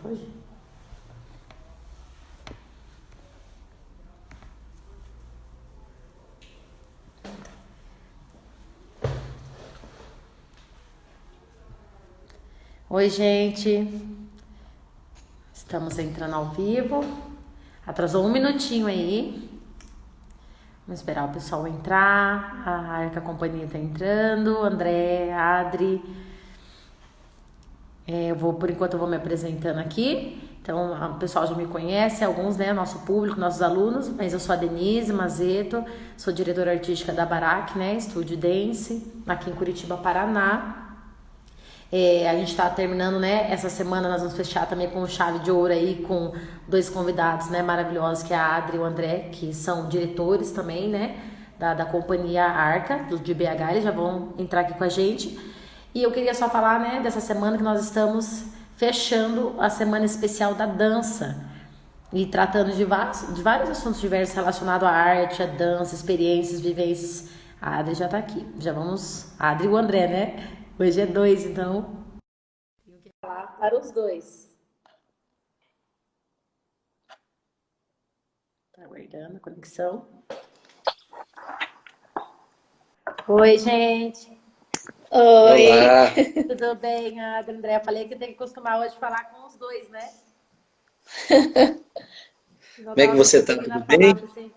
foi? Oi, gente. Estamos entrando ao vivo. Atrasou um minutinho aí. Vamos esperar o pessoal entrar. A Arca Companhia tá entrando. André, Adri. Por enquanto eu vou me apresentando aqui. Então, o pessoal já me conhece, alguns, né, nosso público, nossos alunos, mas eu sou a Denise Mazeto, sou diretora artística da Barack, né, Estúdio Dance, aqui em Curitiba, Paraná. A gente tá terminando, né, essa semana nós vamos fechar também com chave de ouro aí, com dois convidados, né, maravilhosos, que é a Adri e o André, que são diretores também, né, da companhia Arca, de BH, eles já vão entrar aqui com a gente. E eu queria só falar, né, dessa semana que nós estamos fechando a semana especial da dança e tratando de vários assuntos diversos relacionados à arte, à dança, experiências, vivências. A Adri já tá aqui. Já vamos... A Adri e o André, né? Hoje é dois, então... Tenho que falar para os dois. Tá aguardando a conexão. Oi, gente. Oi. Olá. Tudo bem, Adri, André? Eu falei que tem que acostumar hoje a falar com os dois, né? Como é que você está? Tudo bem? Vocês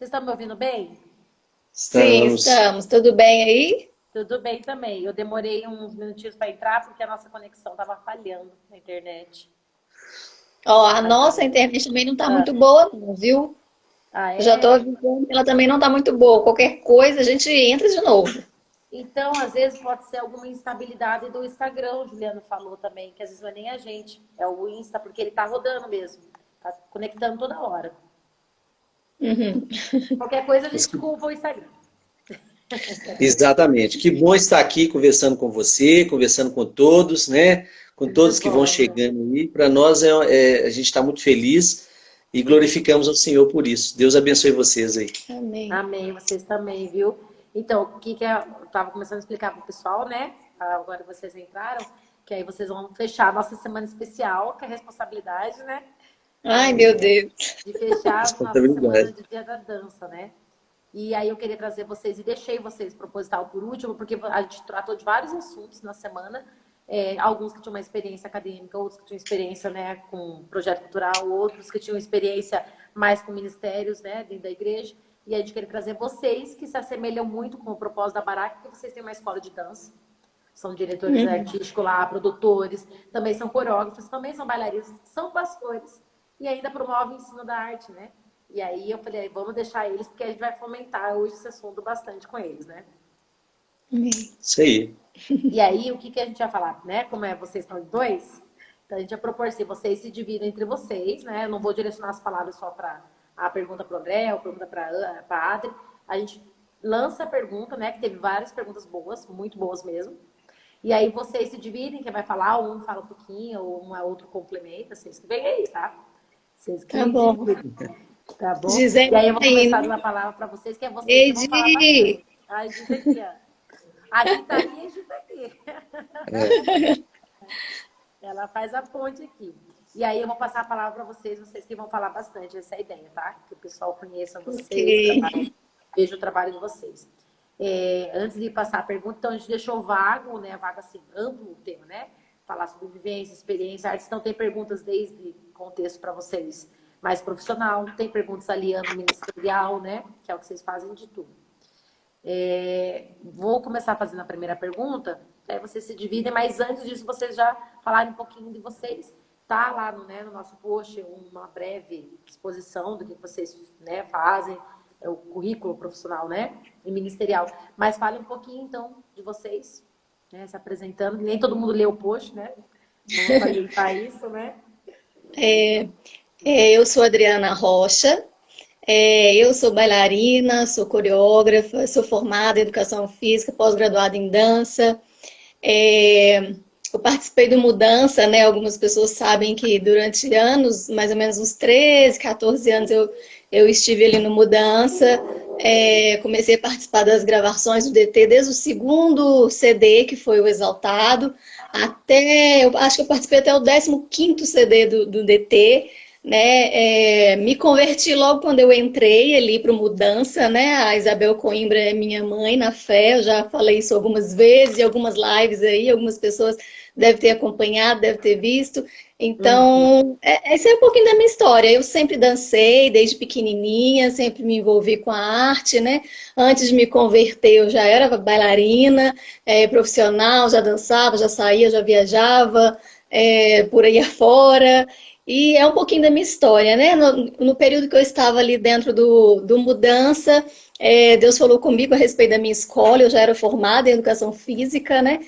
estão me ouvindo bem? Sim, Estamos. estamos. Tudo bem aí? Tudo bem também. Eu demorei uns minutinhos para entrar porque a nossa conexão estava falhando na internet. Ó, a nossa internet também não tá muito boa, não, viu? Ah, Eu já é? tô avisando que ela também não tá muito boa. Qualquer coisa, a gente entra de novo. Então, às vezes pode ser alguma instabilidade do Instagram, o Juliano falou também, que às vezes não é nem a gente, é o Insta, porque ele tá rodando mesmo, tá conectando toda hora. Uhum. Qualquer coisa a gente culpa o Instagram. Exatamente. Que bom estar aqui conversando com você, conversando com todos, né? Com todos que vão chegando aí. Para nós, a gente está muito feliz e glorificamos ao Senhor por isso. Deus abençoe vocês aí. Amém. Amém, vocês também, viu? Então, o que eu estava começando a explicar para o pessoal, né? Agora vocês entraram, que aí vocês vão fechar a nossa semana especial, que é a responsabilidade, né? Ai, meu Deus. De fechar a nossa semana de Dia da Dança, né? E aí eu queria trazer vocês, e deixei vocês proposital por último, porque a gente tratou de vários assuntos na semana, alguns que tinham uma experiência acadêmica, outros que tinham experiência, né, com projeto cultural, outros que tinham experiência mais com ministérios, né, dentro da igreja. E a gente queria trazer vocês que se assemelham muito com o propósito da Barack, porque vocês têm uma escola de dança, são diretores artísticos lá, produtores, também são coreógrafos, também são bailarinos, são pastores e ainda promovem o ensino da arte, né? E aí eu falei, vamos deixar eles, porque a gente vai fomentar hoje esse assunto bastante com eles, né? Isso aí. E aí, o que a gente vai falar, né? Como vocês estão em dois, então a gente vai propor se vocês se dividem entre vocês, né? Eu não vou direcionar as palavras só para a pergunta para o André, ou pergunta para a Adri. A gente lança a pergunta, né? Que teve várias perguntas boas, muito boas mesmo. E aí vocês se dividem, quem vai falar, um fala um pouquinho, ou um outro complementa, vocês que vem aí, tá? Vocês que Tá bom. Tá bom? Dizendo E aí eu vou começar a aí, dar a palavra para vocês, que é vocês que vão falar bastante. A Gita aqui, ó. A Gita aí e a Gita aqui. Ela faz a ponte aqui. E aí eu vou passar a palavra para vocês que vão falar bastante. Essa é a ideia, tá? Que o pessoal conheça vocês, veja o trabalho de vocês. Antes de passar a pergunta, então a gente deixou vago, né? Vago assim, amplo o tema, né? Falar sobre vivência, experiência, artes. Então tem perguntas desde contexto para vocês mais profissional, tem perguntas ali ano ministerial, né? Que é o que vocês fazem de tudo. Vou começar fazendo a primeira pergunta, aí vocês se dividem, mas antes disso vocês já falarem um pouquinho de vocês. Tá lá no nosso post uma breve exposição do que vocês, né, fazem, o currículo profissional, né, e ministerial. Mas fale um pouquinho, então, de vocês, né, se apresentando. Nem todo mundo lê o post, né? Vamos facilitar isso, né? Eu sou Adriana Rocha. Eu sou bailarina, sou coreógrafa, sou formada em educação física, pós-graduada em dança. Eu participei do Mudança, né? Algumas pessoas sabem que durante anos, mais ou menos uns 13, 14 anos, eu estive ali no Mudança. Comecei a participar das gravações do DT desde o segundo CD, que foi o Exaltado, Eu acho que eu participei até o 15º CD do DT, né? Me converti logo quando eu entrei ali para o Mudança, né? A Isabel Coimbra é minha mãe na fé, eu já falei isso algumas vezes, e algumas lives aí, algumas pessoas devem ter acompanhado, devem ter visto. Uhum. Então, essa é um pouquinho da minha história. Eu sempre dancei, desde pequenininha, sempre me envolvi com a arte, né? Antes de me converter, eu já era bailarina, profissional, já dançava, já saía, já viajava, por aí afora. E é um pouquinho da minha história, né? No período que eu estava ali dentro do Mudança, Deus falou comigo a respeito da minha escola, eu já era formada em educação física, né?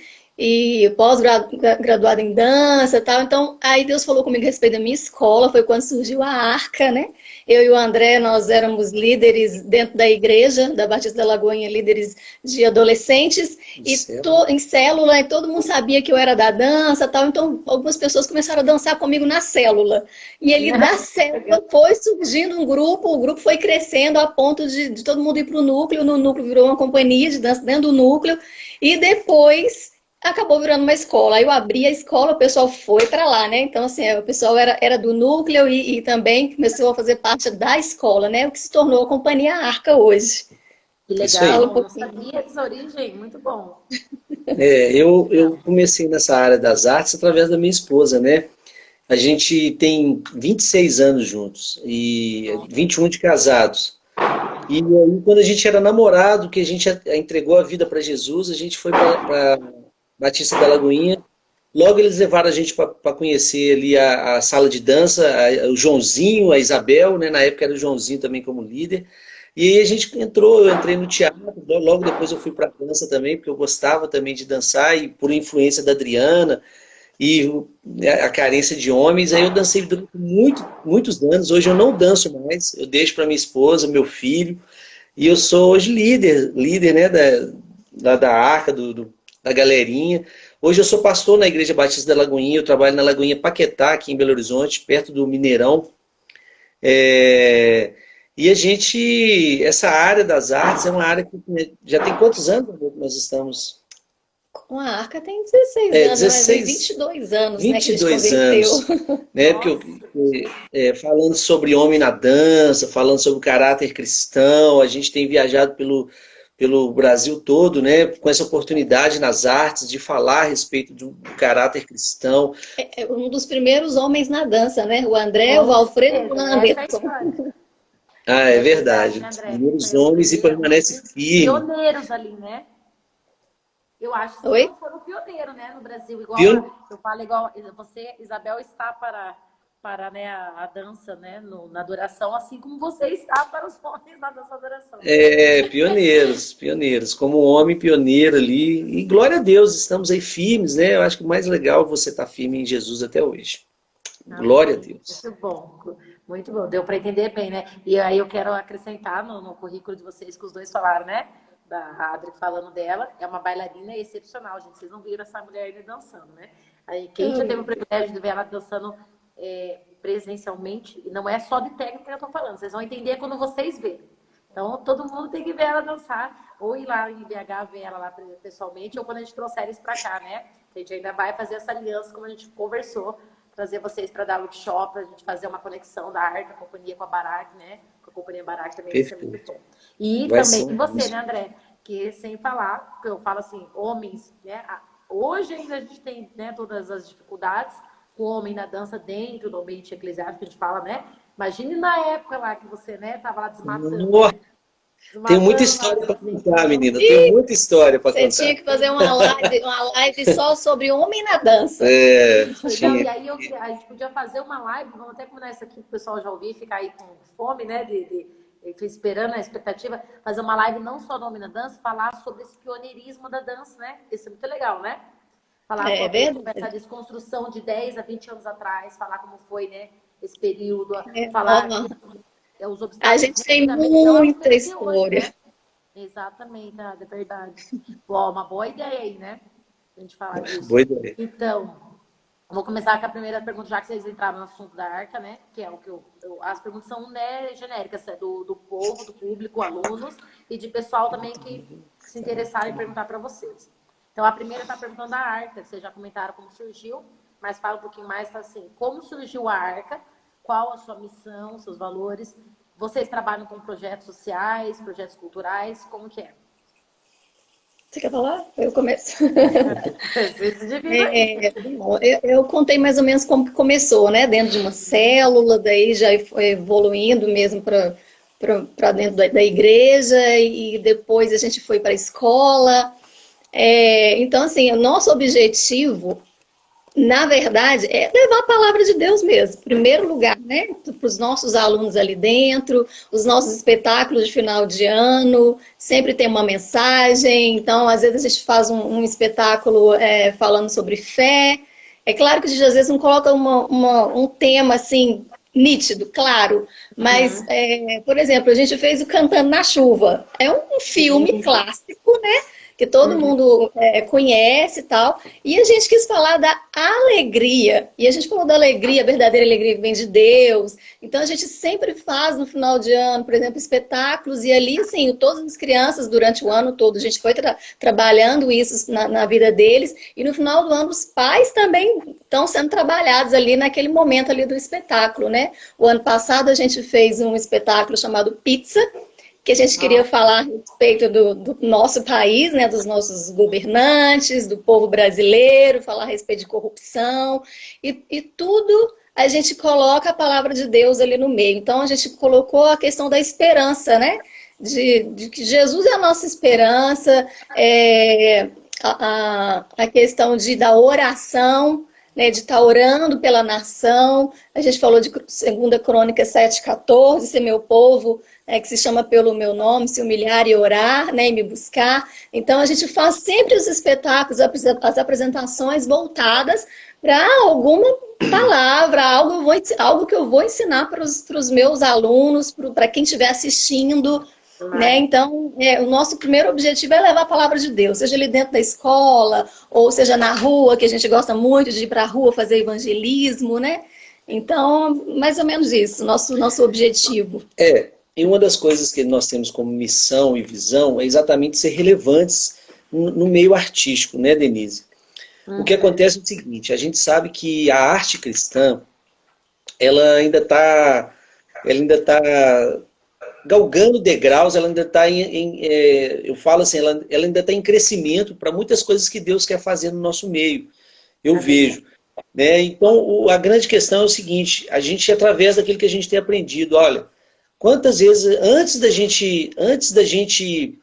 E pós-graduada em dança e tal. Então, aí Deus falou comigo a respeito da minha escola, foi quando surgiu a Arca, né? Eu e o André, nós éramos líderes dentro da igreja, da Batista da Lagoinha, líderes de adolescentes, em célula, e todo mundo sabia que eu era da dança e tal, então algumas pessoas começaram a dançar comigo na célula. E ali da célula foi surgindo um grupo, o grupo foi crescendo a ponto de todo mundo ir para o núcleo, no núcleo virou uma companhia de dança dentro do núcleo, e depois acabou virando uma escola. Aí eu abri a escola, o pessoal foi para lá, né? Então, assim, o pessoal era do núcleo e também começou a fazer parte da escola, né? O que se tornou a Companhia Arca hoje. Que Isso aí. legal, não sabia dessa origem, muito bom. Eu comecei nessa área das artes através da minha esposa, né? A gente tem 26 anos juntos e 21 de casados. E aí, quando a gente era namorado, que a gente entregou a vida para Jesus, a gente foi para Batista da Lagoinha. Logo eles levaram a gente para conhecer ali a sala de dança, o Joãozinho, a Isabel, né? Na época era o Joãozinho também como líder. E aí a gente entrou, eu entrei no teatro, logo depois eu fui para dança também, porque eu gostava também de dançar, e por influência da Adriana e a carência de homens, aí eu dancei durante muitos anos. Hoje eu não danço mais, eu deixo para minha esposa, meu filho, e eu sou hoje líder, né, da Arca, da galerinha. Hoje eu sou pastor na Igreja Batista da Lagoinha, eu trabalho na Lagoinha Paquetá, aqui em Belo Horizonte, perto do Mineirão. E essa área das artes é uma área que já tem quantos anos que nós estamos? Com a Arca tem 16 anos, mas tem 22 anos, né, que a gente 22 converteu. anos, né? Falando sobre homem na dança, falando sobre o caráter cristão, a gente tem viajado pelo Brasil todo, né? Com essa oportunidade nas artes de falar a respeito do caráter cristão. É um dos primeiros homens na dança, né? O André, o Alfredo e o Anderson. Ah, é verdade. Os André, primeiros homens e permanece firme. Pioneiros ali, né? Eu acho que Oi? não foram pioneiros, né, no Brasil. Eu falo igual você, Isabel, está para né, a dança, né, na adoração, assim como você está para os homens na dança adoração. Pioneiros. Como homem pioneiro ali. E glória a Deus, estamos aí firmes, né? Eu acho que o mais legal é você estar firme em Jesus até hoje. Glória a Deus. Muito bom, muito bom. Deu para entender bem, né? E aí eu quero acrescentar no currículo de vocês que os dois falaram, né? Da Adri falando dela, é uma bailarina excepcional, gente. Vocês não viram essa mulher ainda dançando, né? Aí, quem já teve o privilégio de ver ela dançando presencialmente, e não é só de técnica que eu tô falando, vocês vão entender quando vocês verem. Então, todo mundo tem que ver ela dançar, ou ir lá em BH ver ela lá pessoalmente, ou quando a gente trouxer eles para cá, né? A gente ainda vai fazer essa aliança, como a gente conversou, trazer vocês para dar workshop, para a gente fazer uma conexão da arte, da companhia com a Barack, né? Com a companhia Barack também, isso é muito bom. E também você, né, André? Que sem falar, porque eu falo assim, homens, né? Hoje ainda a gente tem, né, todas as dificuldades com o homem na dança dentro do ambiente eclesiástico, a gente fala, né? Imagine na época lá que você, né, tava lá desmatando. Tem muita história para contar, menina. Tem muita história para contar. Você tinha que fazer uma live só sobre homem na dança. Então, e aí a gente podia fazer uma live, vamos até combinar isso aqui para o pessoal já ouvir, ficar aí com fome, né? Esperando a expectativa, fazer uma live não só do homem na dança, falar sobre esse pioneirismo da dança, né? Isso é muito legal, né? Falar sobre essa desconstrução de 10 a 20 anos atrás, falar como foi, né? Esse período, falar os obstáculos. A gente tem muita história. Hoje, né? Exatamente, é verdade. Bom, uma boa ideia aí, né? A gente falar disso. Boa ideia. Então, vou começar com a primeira pergunta, já que vocês entraram no assunto da Arca, né? Que é o que as perguntas são, né, genéricas, do povo, do público, alunos, e de pessoal também que se interessarem em perguntar para vocês. Então, a primeira está perguntando da Arca, vocês já comentaram como surgiu, mas fala um pouquinho mais, tá assim, como surgiu a Arca, qual a sua missão, seus valores, vocês trabalham com projetos sociais, projetos culturais, como que é? Você quer falar? Eu começo. Vocês se dividem. Bom, eu contei mais ou menos como que começou, né? Dentro de uma célula, daí já foi evoluindo mesmo para dentro da igreja, e depois a gente foi para a escola. Então, assim, o nosso objetivo, na verdade, é levar a palavra de Deus mesmo. Em primeiro lugar, né? Para os nossos alunos ali dentro, os nossos espetáculos de final de ano, sempre tem uma mensagem. Então, às vezes a gente faz um espetáculo falando sobre fé. É claro que a gente às vezes não coloca um tema assim nítido, claro. Mas, por exemplo, a gente fez o Cantando na Chuva. É um filme clássico, né? Que todo mundo conhece e tal, e a gente quis falar da alegria, e a gente falou da alegria, a verdadeira alegria que vem de Deus. Então a gente sempre faz no final de ano, por exemplo, espetáculos, e ali, assim, todas as crianças durante o ano todo, a gente foi trabalhando isso na vida deles, e no final do ano os pais também estão sendo trabalhados ali naquele momento ali do espetáculo, né? O ano passado a gente fez um espetáculo chamado Pizza, que a gente queria falar a respeito do nosso país, né, dos nossos governantes, do povo brasileiro, falar a respeito de corrupção, e tudo a gente coloca a palavra de Deus ali no meio. Então a gente colocou a questão da esperança, né, de que Jesus é a nossa esperança, a questão da oração, né, de estar orando pela nação. A gente falou de 2 Crônicas 7,14, ser meu povo, que se chama pelo meu nome, se humilhar e orar, né, e me buscar. Então a gente faz sempre os espetáculos, as apresentações voltadas para alguma palavra, algo que eu vou ensinar para os meus alunos, para quem estiver assistindo. Né? Então, o nosso primeiro objetivo é levar a palavra de Deus, seja ali dentro da escola, ou seja na rua, que a gente gosta muito de ir para a rua fazer evangelismo, né? Então, mais ou menos isso, nosso objetivo. E uma das coisas que nós temos como missão e visão é exatamente ser relevantes no meio artístico, né, Denise? O que acontece é o seguinte, a gente sabe que a arte cristã, ela ainda está galgando degraus, ela ainda está eu falo assim, ela ainda está em crescimento para muitas coisas que Deus quer fazer no nosso meio. Eu vejo. Né? Então, a grande questão é o seguinte, a gente, através daquilo que a gente tem aprendido, olha, quantas vezes, antes da gente,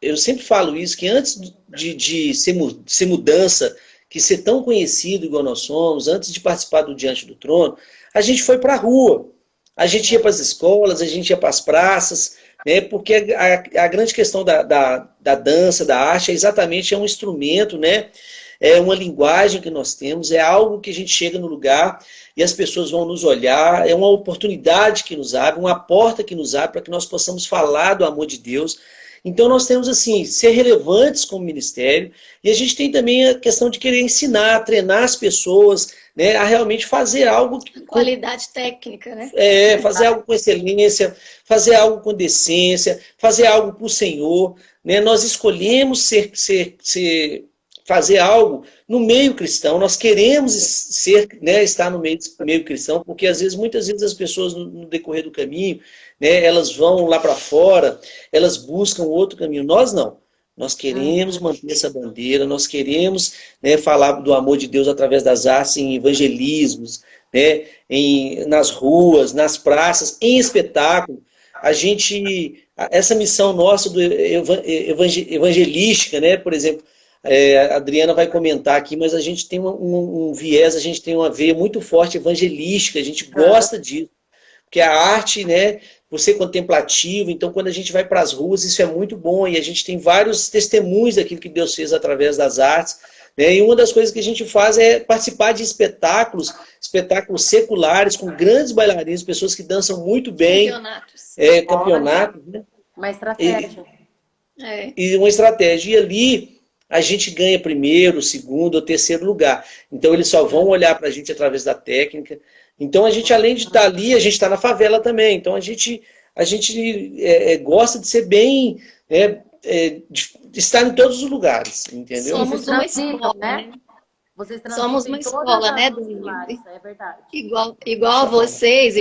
eu sempre falo isso, que antes de ser mudança, que ser tão conhecido igual nós somos, antes de participar do Diante do Trono, a gente foi para a rua. A gente ia para as escolas, a gente ia para as praças, né? Porque a grande questão da dança, da arte, é um instrumento, né? É uma linguagem que nós temos, é algo que a gente chega no lugar e as pessoas vão nos olhar, é uma oportunidade que nos abre, uma porta que nos abre para que nós possamos falar do amor de Deus. Então nós temos, assim, ser relevantes como ministério, e a gente tem também a questão de querer ensinar, treinar as pessoas, né, a realmente fazer algo... Qualidade técnica, né? Fazer algo com excelência, fazer algo com decência, fazer algo para o Senhor, né? Nós escolhemos fazer algo no meio cristão, nós queremos né, estar no meio cristão, porque muitas vezes as pessoas no decorrer do caminho, né, elas vão lá para fora, elas buscam outro caminho. Nós não. Nós queremos manter essa bandeira, nós queremos, né, falar do amor de Deus através das artes, em evangelismos, né, nas ruas, nas praças, em espetáculo. Essa missão nossa evangelística, né, por exemplo, a Adriana vai comentar aqui, mas a gente tem um viés, a gente tem uma veia muito forte evangelística, a gente gosta disso. Porque a arte, né, por ser contemplativo, então quando a gente vai para as ruas, isso é muito bom, e a gente tem vários testemunhos daquilo que Deus fez através das artes, né, e uma das coisas que a gente faz é participar de espetáculos seculares, com grandes bailarinos, pessoas que dançam muito bem. Campeonatos. Né? Uma estratégia. E uma estratégia. E ali a gente ganha primeiro, segundo ou terceiro lugar. Então eles só vão olhar para a gente através da técnica. Então a gente, além de estar ali, a gente está na favela também. Então a gente a gente gosta de ser bem, de estar em todos os lugares, entendeu? Somos uma escola, né? Vocês Somos transitam uma em todas escola, né, as Denise? pilares, é verdade. Igual vocês,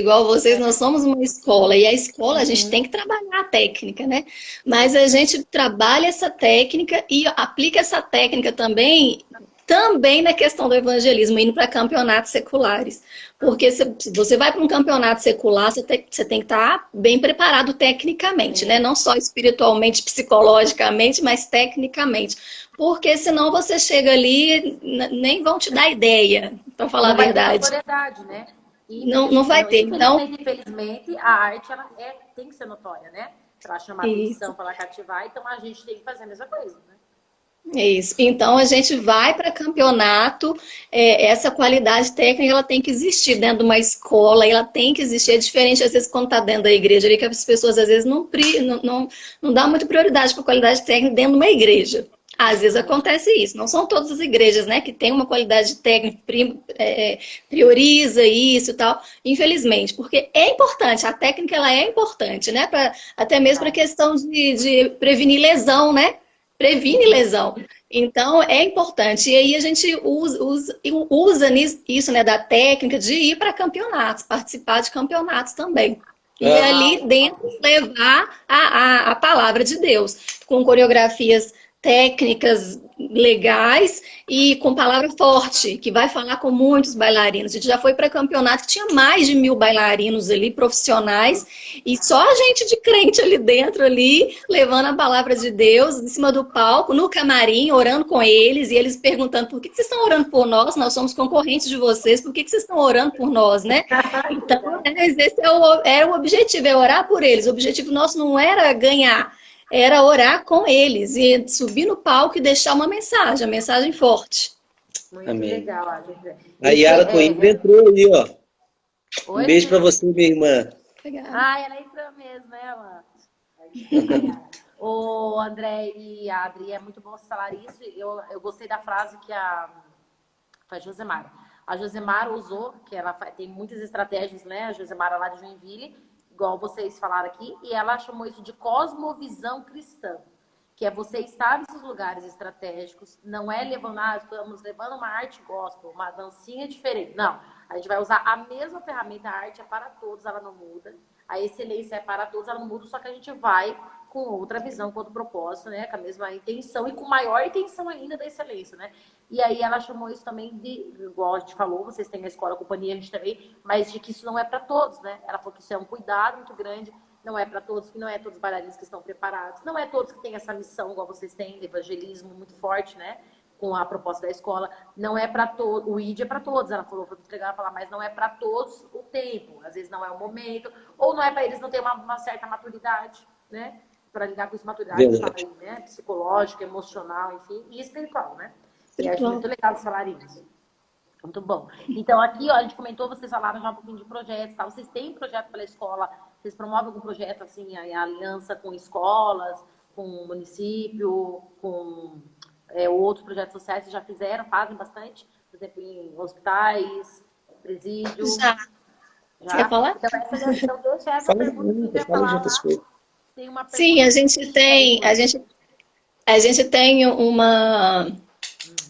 nós somos uma escola. E a escola, a gente Uhum. tem que trabalhar a técnica, né? Mas a gente trabalha essa técnica e aplica essa técnica também na questão do evangelismo, indo para campeonatos seculares. Porque se você vai para um campeonato secular, você tem que estar bem preparado tecnicamente, né? Sim. Não só espiritualmente, psicologicamente, mas tecnicamente. Porque senão você chega ali, nem vão te dar ideia, para falar a Não vai ter verdade. notoriedade, né? E Não vai ter. Então, infelizmente, a arte ela tem que ser notória, né? Para chamar isso. atenção, para cativar. Então a gente tem que fazer a mesma coisa, né? É isso. Então a gente vai para campeonato, essa qualidade técnica ela tem que existir dentro de uma escola, ela tem que existir. É diferente, às vezes, quando está dentro da igreja, ali, que as pessoas às vezes não dão muita prioridade para a qualidade técnica dentro de uma igreja. Às vezes acontece isso. Não são todas as igrejas, né, que tem uma qualidade técnica, prioriza isso e tal, infelizmente, porque é importante, a técnica ela é importante, né, até mesmo para questão de prevenir lesão, né? Previne lesão. Então, é importante. E aí a gente usa isso, né, da técnica de ir para campeonatos, participar de campeonatos também. E ali dentro levar a palavra de Deus, com coreografias técnicas legais e com palavra forte, que vai falar com muitos bailarinos. A gente já foi para campeonato que tinha mais de 1000 bailarinos ali, profissionais, e só a gente de crente ali dentro, ali, levando a palavra de Deus em cima do palco, no camarim, orando com eles, e eles perguntando: por que vocês estão orando por nós? Nós somos concorrentes de vocês, por que vocês estão orando por nós, né? Então, esse era o objetivo, é orar por eles. O objetivo nosso não era ganhar, era orar com eles e subir no palco e deixar uma mensagem forte. Muito Amém. legal, a Yara Coimbra entrou aí, ó. Um beijo para você, minha irmã. Obrigada. Ela entrou mesmo, né, ela? O André e a Adri, é muito bom você falar isso. Eu gostei da frase que foi a Josemara. A Josemara usou, que ela tem muitas estratégias, né? A Josemara lá de Joinville, igual vocês falaram aqui, e ela chamou isso de cosmovisão cristã, que é você estar nesses lugares estratégicos, não é estamos levando uma arte gospel, uma dancinha diferente. Não, a gente vai usar a mesma ferramenta, a arte é para todos, ela não muda. A excelência é para todos, ela não muda, só que a gente vai com outra visão, com outro propósito, né? Com a mesma intenção e com maior intenção ainda da excelência, né? E aí ela chamou isso também de, igual a gente falou, vocês têm a escola, a companhia, a gente também, mas de que isso não é para todos, né? Ela falou que isso é um cuidado muito grande, não é para todos, que não é todos os bailarinos que estão preparados, não é todos que têm essa missão, igual vocês têm, de evangelismo muito forte, né? Com a proposta da escola, não é para todos, o ID é para todos, ela falou, vou entregar, falar, mas não é para todos o tempo, às vezes não é o momento, ou não é para eles não terem uma certa maturidade, né? Para lidar com isso, maturidade, aí, né? Psicológica, emocional, enfim, e espiritual, né? E acho muito legal vocês falarem isso. Muito bom. Então, aqui, ó, a gente comentou, vocês falaram já um pouquinho de projetos, tá? Vocês têm projeto pela escola? Vocês promovem algum projeto, assim, a aliança com escolas, com o município, com outros projetos sociais? Vocês já fizeram, fazem bastante? Por exemplo, em hospitais, presídio? Já. Quer falar? Então deixa essa pergunta que você falar lá. Tem uma pergunta. Sim, a gente tem uma...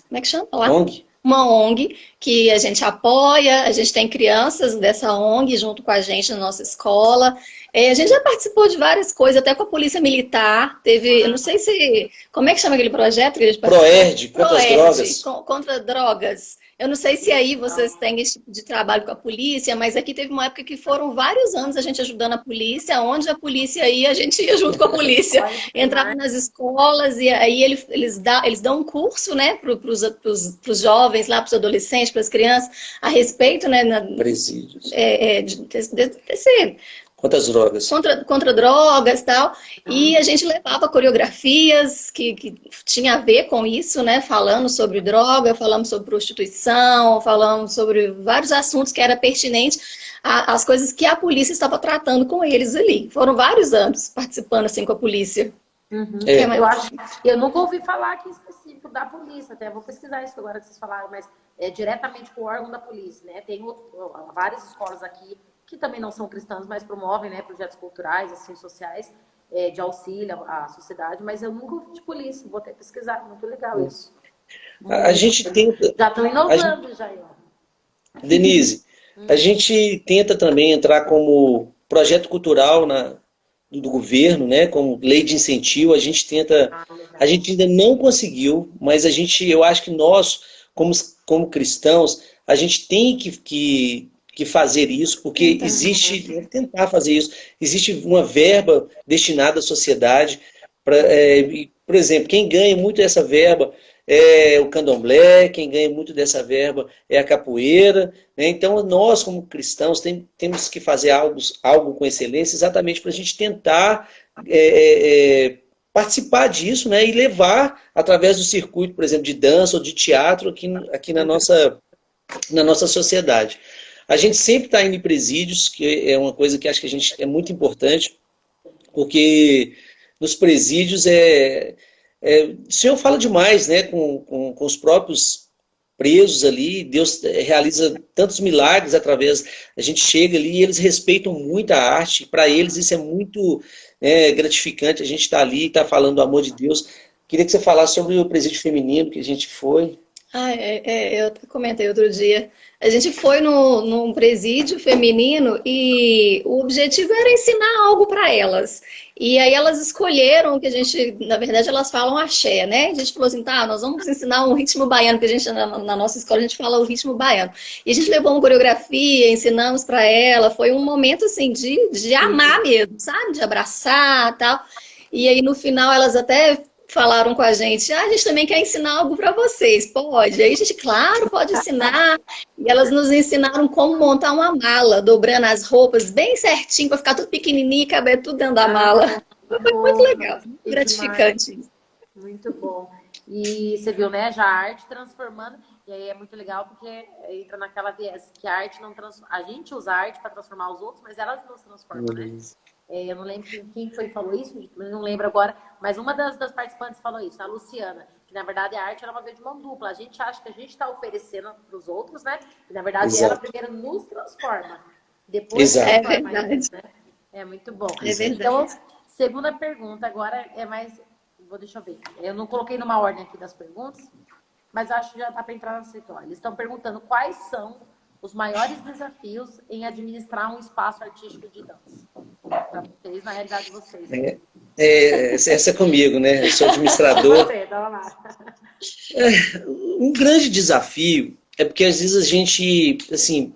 Como é que chama lá? ONG. Uma ONG que a gente apoia, a gente tem crianças dessa ONG junto com a gente na nossa escola. A gente já participou de várias coisas, até com a Polícia Militar. Teve, eu não sei se... Como é que chama aquele projeto que a gente participou? ProERD, contra as drogas. Contra drogas. Eu não sei se aí vocês têm esse tipo de trabalho com a polícia, mas aqui teve uma época que foram vários anos a gente ajudando a polícia, onde a polícia ia, a gente ia junto com a polícia. Entrava nas escolas e aí eles dão um curso, né, para os jovens lá, para os adolescentes, para as crianças, a respeito, né, presídios. Desse Contra as drogas. Contra drogas e tal. E a gente levava coreografias que tinha a ver com isso, né? Falando sobre droga, falamos sobre prostituição, falamos sobre vários assuntos que era pertinente às coisas que a polícia estava tratando com eles ali. Foram vários anos participando assim com a polícia. Uhum. Eu nunca ouvi falar aqui específico da polícia, até vou pesquisar isso agora que vocês falaram, mas diretamente com o órgão da polícia, né? Tem várias escolas aqui que também não são cristãs, mas promovem, né, projetos culturais, assim, sociais, de auxílio à sociedade, mas eu nunca ouvi de polícia, vou até pesquisar, muito legal isso. A gente tenta... Já estão inovando, já. Denise, a gente tenta também entrar como projeto cultural do governo, né, como lei de incentivo, a gente tenta, a gente ainda não conseguiu, mas eu acho que nós, como cristãos, a gente tem que fazer isso, porque tentar fazer isso, existe uma verba destinada à sociedade, por exemplo, quem ganha muito dessa verba é o candomblé, quem ganha muito dessa verba é a capoeira, né? Então nós como cristãos temos que fazer algo com excelência exatamente para a gente tentar participar disso, né? E levar através do circuito, por exemplo, de dança ou de teatro aqui na nossa sociedade. A gente sempre está indo em presídios, que é uma coisa que acho que é muito importante, porque nos presídios o Senhor fala demais, né, com os próprios presos ali, Deus realiza tantos milagres através, a gente chega ali e eles respeitam muito a arte, para eles isso é muito gratificante, a gente está ali, está falando do amor de Deus. Queria que você falasse sobre o presídio feminino que a gente foi. Eu até comentei outro dia. A gente foi num presídio feminino e o objetivo era ensinar algo para elas. E aí elas escolheram que a gente, na verdade, elas falam axé, né? A gente falou assim, tá, nós vamos ensinar um ritmo baiano, porque a gente, na nossa escola, a gente fala o ritmo baiano. E a gente levou uma coreografia, ensinamos para ela, foi um momento, assim, de amar mesmo, sabe? De abraçar e tal. E aí, no final, elas até falaram com a gente também quer ensinar algo para vocês, pode? Aí a gente, claro, pode ensinar. E elas nos ensinaram como montar uma mala, dobrando as roupas bem certinho, para ficar tudo pequenininho e caber tudo dentro da mala. Foi muito legal, muito gratificante. Muito bom. E você viu, né, já a arte transformando, e aí é muito legal porque entra naquela viés que a arte não transforma. A gente usa a arte para transformar os outros, mas elas nos transformam, né? Eu não lembro quem foi que falou isso, não lembro agora, mas uma das participantes falou isso, a Luciana, que na verdade a arte era uma via de mão dupla. A gente acha que a gente está oferecendo para os outros, né? E na verdade ela primeiro nos transforma, depois transforma eles, né? É muito bom. Então, segunda pergunta agora é mais... Deixa eu ver. Eu não coloquei numa ordem aqui das perguntas, mas acho que já dá para entrar na situação. Eles estão perguntando quais são os maiores desafios em administrar um espaço artístico de dança. Para vocês, na realidade de vocês. Essa é comigo, né? Eu sou administrador. Um grande desafio é porque às vezes a gente, assim,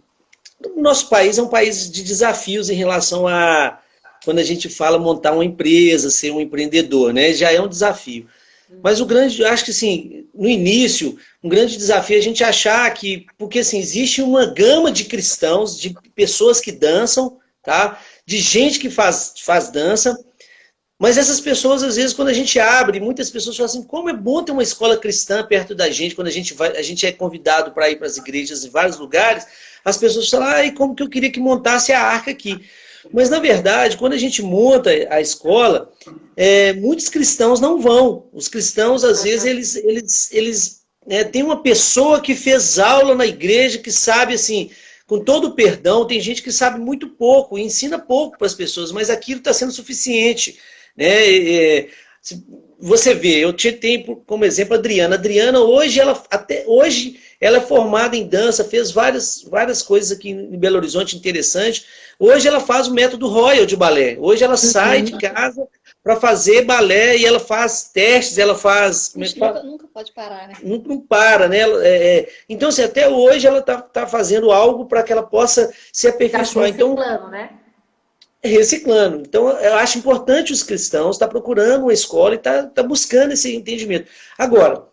o nosso país é um país de desafios em relação a quando a gente fala montar uma empresa, ser um empreendedor, né? Já é um desafio. Mas eu acho que assim, no início, um grande desafio é a gente achar que, porque assim, existe uma gama de cristãos, de pessoas que dançam, tá? De gente que faz dança, mas essas pessoas, às vezes, quando a gente abre, muitas pessoas falam assim, como é bom ter uma escola cristã perto da gente, quando a gente é convidado para ir para as igrejas em vários lugares, as pessoas falam, como que eu queria que montasse a arca aqui. Mas, na verdade, quando a gente monta a escola, muitos cristãos não vão. Os cristãos, às vezes, eles têm uma pessoa que fez aula na igreja, que sabe, assim, com todo o perdão, tem gente que sabe muito pouco, ensina pouco para as pessoas, mas aquilo está sendo suficiente. Né? Você vê, eu tenho como exemplo a Adriana. A Adriana, até hoje, ela é formada em dança, fez várias coisas aqui em Belo Horizonte interessante. Hoje ela faz o método Royal de balé. Hoje ela sai de casa para fazer balé e ela faz testes, ela faz... Nunca pode parar, né? Não para, né? Então, assim, até hoje ela tá fazendo algo para que ela possa se aperfeiçoar. Então, né? Reciclando. Então, eu acho importante os cristãos estar procurando uma escola e tá buscando esse entendimento. Agora,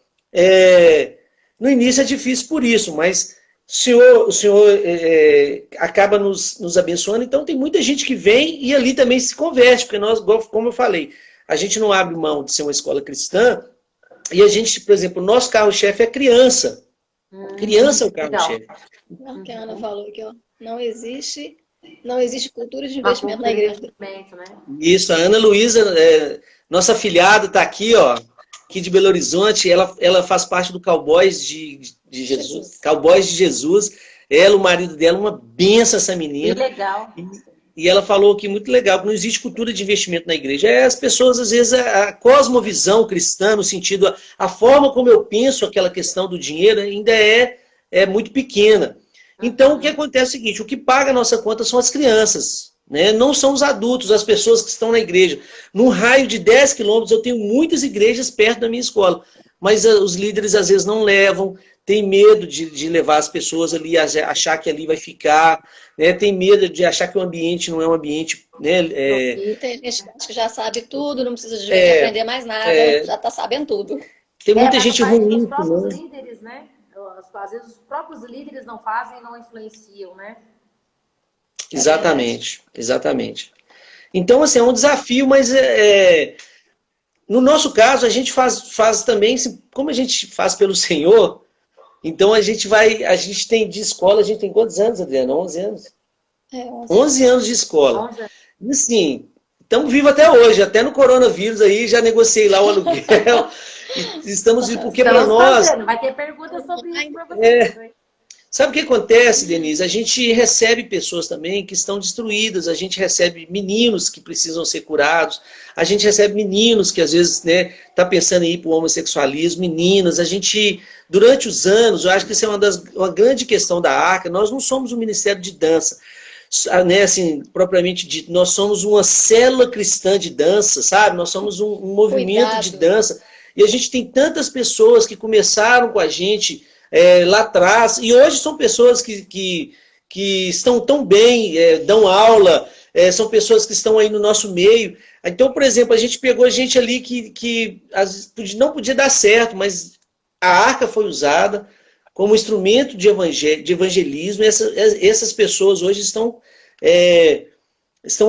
no início é difícil por isso, mas o Senhor acaba nos abençoando, então tem muita gente que vem e ali também se converte, porque nós, como eu falei, a gente não abre mão de ser uma escola cristã e a gente, por exemplo, o nosso carro-chefe é criança. Criança é o carro-chefe. Não, que a Ana falou aqui, ó, não existe cultura de investimento na igreja. Né? Isso, a Ana Luísa, nossa afilhada, está aqui, ó, aqui de Belo Horizonte. Ela faz parte do Cowboys de Jesus. Cowboys de Jesus. Ela, o marido dela, uma benção essa Que menina. legal. E ela falou que muito legal, que não existe cultura de investimento na igreja. As pessoas, às vezes, a cosmovisão cristã, no sentido, a forma como eu penso aquela questão do dinheiro ainda é muito pequena. Então, o que acontece é o seguinte, o que paga a nossa conta são as crianças, né? Não são os adultos, as pessoas que estão na igreja. Num raio de 10 quilômetros, eu tenho muitas igrejas perto da minha escola, mas os líderes, às vezes, não levam, tem medo de levar as pessoas ali, achar que ali vai ficar, né? Tem medo de achar que o ambiente não é um ambiente, né? E tem gente que já sabe tudo, não precisa de aprender mais nada, já está sabendo tudo. Tem muita Mas gente faz os ruim, próprios né? líderes, né? Às vezes os próprios líderes não fazem, não influenciam, né? Exatamente, exatamente. Então, assim, é um desafio, mas no nosso caso, a gente faz também, como a gente faz pelo Senhor, então a gente tem de escola, a gente tem quantos anos, Adriana? 11 anos? 11 anos de escola. 11 anos. E assim, estamos vivos até hoje, até no coronavírus aí, já negociei lá o aluguel, e estamos vivos, porque para Estamos nós... fazendo. Vai ter perguntas sobre isso para vocês. Hein? Sabe o que acontece, Denise? A gente recebe pessoas também que estão destruídas, a gente recebe meninos que precisam ser curados, a gente recebe meninos que às vezes, né, tá pensando em ir para o homossexualismo, meninas, a gente, durante os anos, eu acho que isso é uma grande questão da Arca, nós não somos um ministério de dança, né, assim, propriamente dito, nós somos uma célula cristã de dança, sabe? Nós somos um movimento de dança, e a gente tem tantas pessoas que começaram com a gente lá atrás, e hoje são pessoas que estão tão bem, dão aula, são pessoas que estão aí no nosso meio. Então, por exemplo, a gente pegou gente ali que não podia dar certo, mas a arca foi usada como instrumento de evangelismo, e essas pessoas hoje estão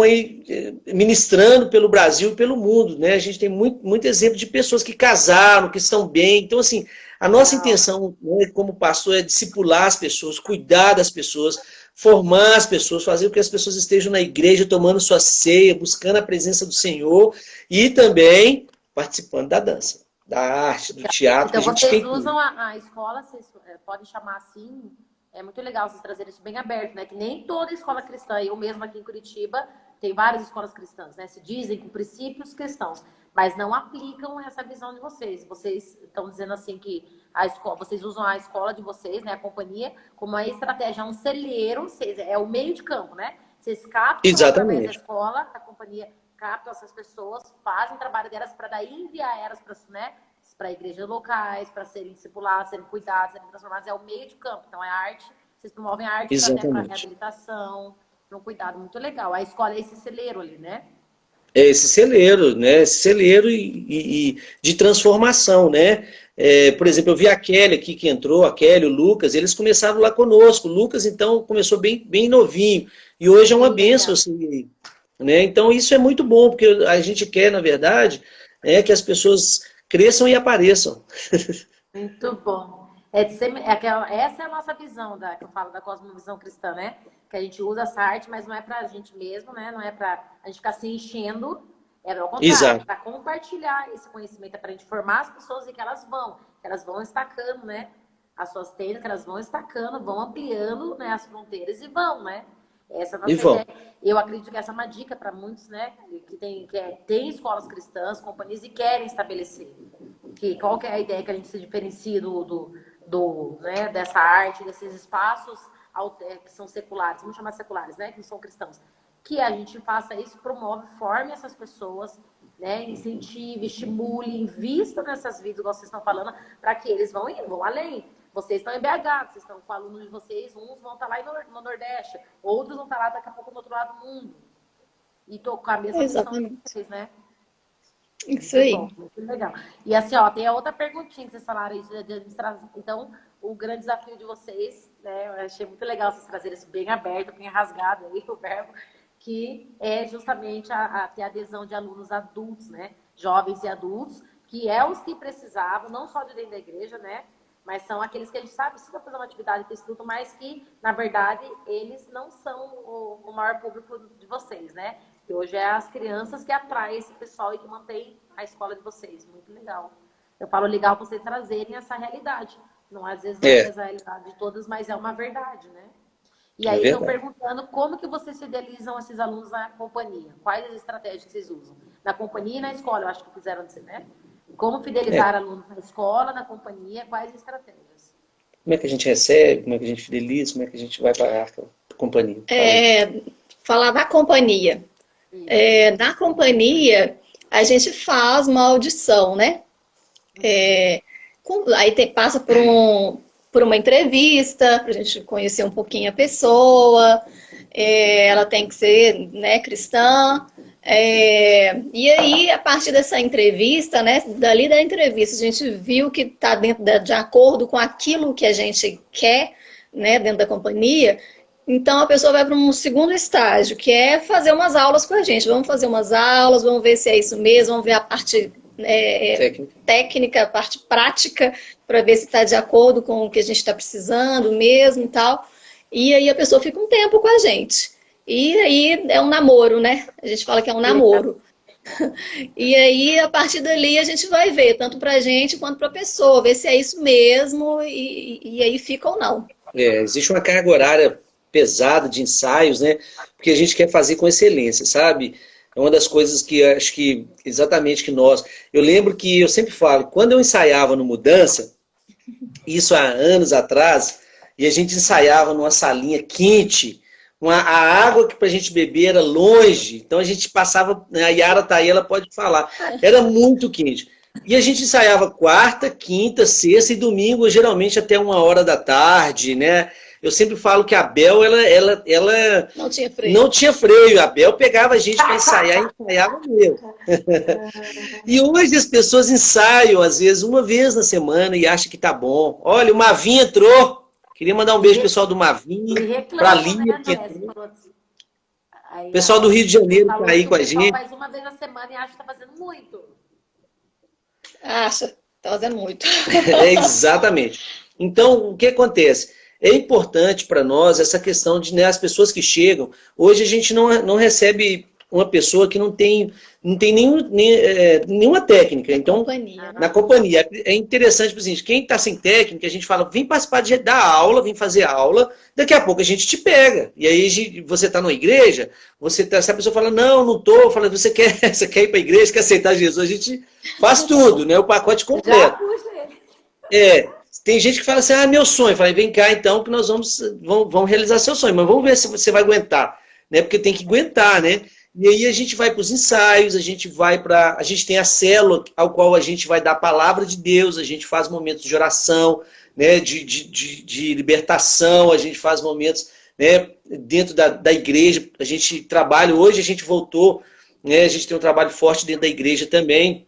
aí ministrando pelo Brasil e pelo mundo, né? A gente tem muito exemplo de pessoas que casaram, que estão bem. Então, assim, a nossa intenção, né, como pastor, é discipular as pessoas, cuidar das pessoas, formar as pessoas, fazer com que as pessoas estejam na igreja, tomando sua ceia, buscando a presença do Senhor e também participando da dança, da arte, do teatro, então, que a gente vocês tem usam a escola, vocês podem chamar assim, é muito legal vocês trazerem isso bem aberto, né? Que nem toda escola cristã, eu mesmo aqui em Curitiba, tem várias escolas cristãs, né? Se dizem com princípios cristãos, mas não aplicam essa visão de vocês. Vocês estão dizendo assim que a escola, vocês usam a escola de vocês, né? A companhia, como uma estratégia, um celeiro, é o meio de campo, né? Vocês captam através da escola, a companhia capta essas pessoas, fazem o trabalho delas para daí enviar elas para, né? Para igrejas locais, para serem discipuladas, serem cuidadas, serem transformadas, é o meio de campo. Então, é arte, vocês promovem a arte para reabilitação, para um cuidado muito legal. A escola é esse celeiro ali, né? É esse celeiro, né? Esse celeiro e de transformação, né? Por exemplo, eu vi a Kelly aqui que entrou, a Kelly, o Lucas, eles começaram lá conosco. O Lucas, então, começou bem novinho. E hoje é uma bênção, assim, né? Então, isso é muito bom, porque a gente quer, na verdade, que as pessoas cresçam e apareçam. Muito bom. Essa é a nossa visão, que eu falo da cosmovisão cristã, né? Que a gente usa essa arte, mas não é pra gente mesmo, né? Não é pra a gente ficar se enchendo, é ao contrário, para compartilhar esse conhecimento, é pra gente formar as pessoas e que elas vão estacando, né? As suas tendas, que elas vão estacando, vão ampliando, né, as fronteiras e vão, né? Essa é a nossa ideia. Eu acredito que essa é uma dica para muitos, né? Que tem escolas cristãs, companhias e querem estabelecer. Qual que é a ideia que a gente se diferencia né, dessa arte, desses espaços que são seculares, vamos chamar seculares, né? Que não são cristãos. Que a gente faça isso, promove, forme essas pessoas, né? Incentive, estimule, invista nessas vidas, igual vocês estão falando, para que eles vão além. Vocês estão em BH, vocês estão com alunos de vocês, uns vão estar lá no Nordeste, outros vão estar lá daqui a pouco do outro lado do mundo. E tocar a mesma missão de vocês, né? Isso aí. Muito legal. E assim, ó, tem a outra perguntinha que vocês falaram aí de administração. Então, o grande desafio de vocês, né? Eu achei muito legal vocês trazerem isso bem aberto, bem rasgado aí, o verbo, que é justamente ter adesão de alunos adultos, né? Jovens e adultos, que é os que precisavam, não só de dentro da igreja, né? Mas são aqueles que a gente sabe precisa fazer uma atividade de estudo, mas que, na verdade, eles não são o maior público de vocês, né? Que hoje é as crianças que atraem esse pessoal e que mantém a escola de vocês. Muito legal. Eu falo legal vocês trazerem essa realidade. Não, às vezes não é a realidade de todas, mas é uma verdade, né? E aí estão perguntando como que vocês fidelizam esses alunos na companhia? Quais as estratégias que vocês usam? Na companhia e na escola, eu acho que fizeram dizer, né? Como fidelizar alunos na escola, na companhia, quais as estratégias? Como é que a gente recebe, como é que a gente fideliza, como é que a gente vai para a companhia? Falar da companhia. Na companhia, a gente faz uma audição, né? Aí passa por uma entrevista, para a gente conhecer um pouquinho a pessoa. Ela tem que ser, né, cristã. E aí, a partir dessa entrevista, né, dali da entrevista, a gente viu que está de acordo com aquilo que a gente quer, né, dentro da companhia. Então, a pessoa vai para um segundo estágio, que é fazer umas aulas com a gente. Vamos fazer umas aulas, vamos ver se é isso mesmo, vamos ver a parte técnica, a parte prática, para ver se está de acordo com o que a gente está precisando mesmo e tal. E aí a pessoa fica um tempo com a gente. E aí é um namoro, né? A gente fala que é um namoro. E aí, a partir dali, a gente vai ver, tanto para a gente quanto para a pessoa, ver se é isso mesmo e aí fica ou não. Existe uma carga horária pesada de ensaios, né? Porque a gente quer fazer com excelência, sabe? É uma das coisas que acho que exatamente que nós... Eu lembro que eu sempre falo, quando eu ensaiava no Mudança, isso há anos atrás, e a gente ensaiava numa salinha quente, a água que para a gente beber era longe, então a gente passava, a Yara tá aí, ela pode falar, era muito quente. E a gente ensaiava quarta, quinta, sexta e domingo, geralmente até 1h da tarde, né? Eu sempre falo que a Bel, ela não tinha freio. Não tinha freio. A Bel pegava a gente para ensaiar e ensaiava mesmo. E hoje as pessoas ensaiam, às vezes, uma vez na semana e acham que tá bom. Olha, o Mavinho entrou. Queria mandar um beijo pro pessoal do Mavinho, para a Lia, que entrou. O pessoal do Rio de Janeiro tá aí com a gente. Faz uma vez na semana e acha que tá fazendo muito. Acha, tá fazendo muito. Exatamente. Então, o que acontece? É importante para nós essa questão de, né, as pessoas que chegam. Hoje a gente não recebe uma pessoa que não tem nenhuma técnica. Então, na companhia. É interessante, por exemplo, quem está sem técnica, a gente fala, vem participar da aula, vem fazer aula, daqui a pouco a gente te pega. E aí você está numa igreja, se a pessoa fala, não estou, fala, você quer ir para a igreja, quer aceitar Jesus, a gente faz tudo, né, o pacote completo. Tem gente que fala assim, meu sonho. Eu falei, vem cá então que nós vamos realizar seu sonho, mas vamos ver se você vai aguentar, né? Porque tem que aguentar, né? E aí a gente vai para os ensaios, a gente tem a célula ao qual a gente vai dar a palavra de Deus, a gente faz momentos de oração, né? de libertação, a gente faz momentos, né? Dentro da igreja, a gente trabalha, hoje a gente voltou, né? A gente tem um trabalho forte dentro da igreja também,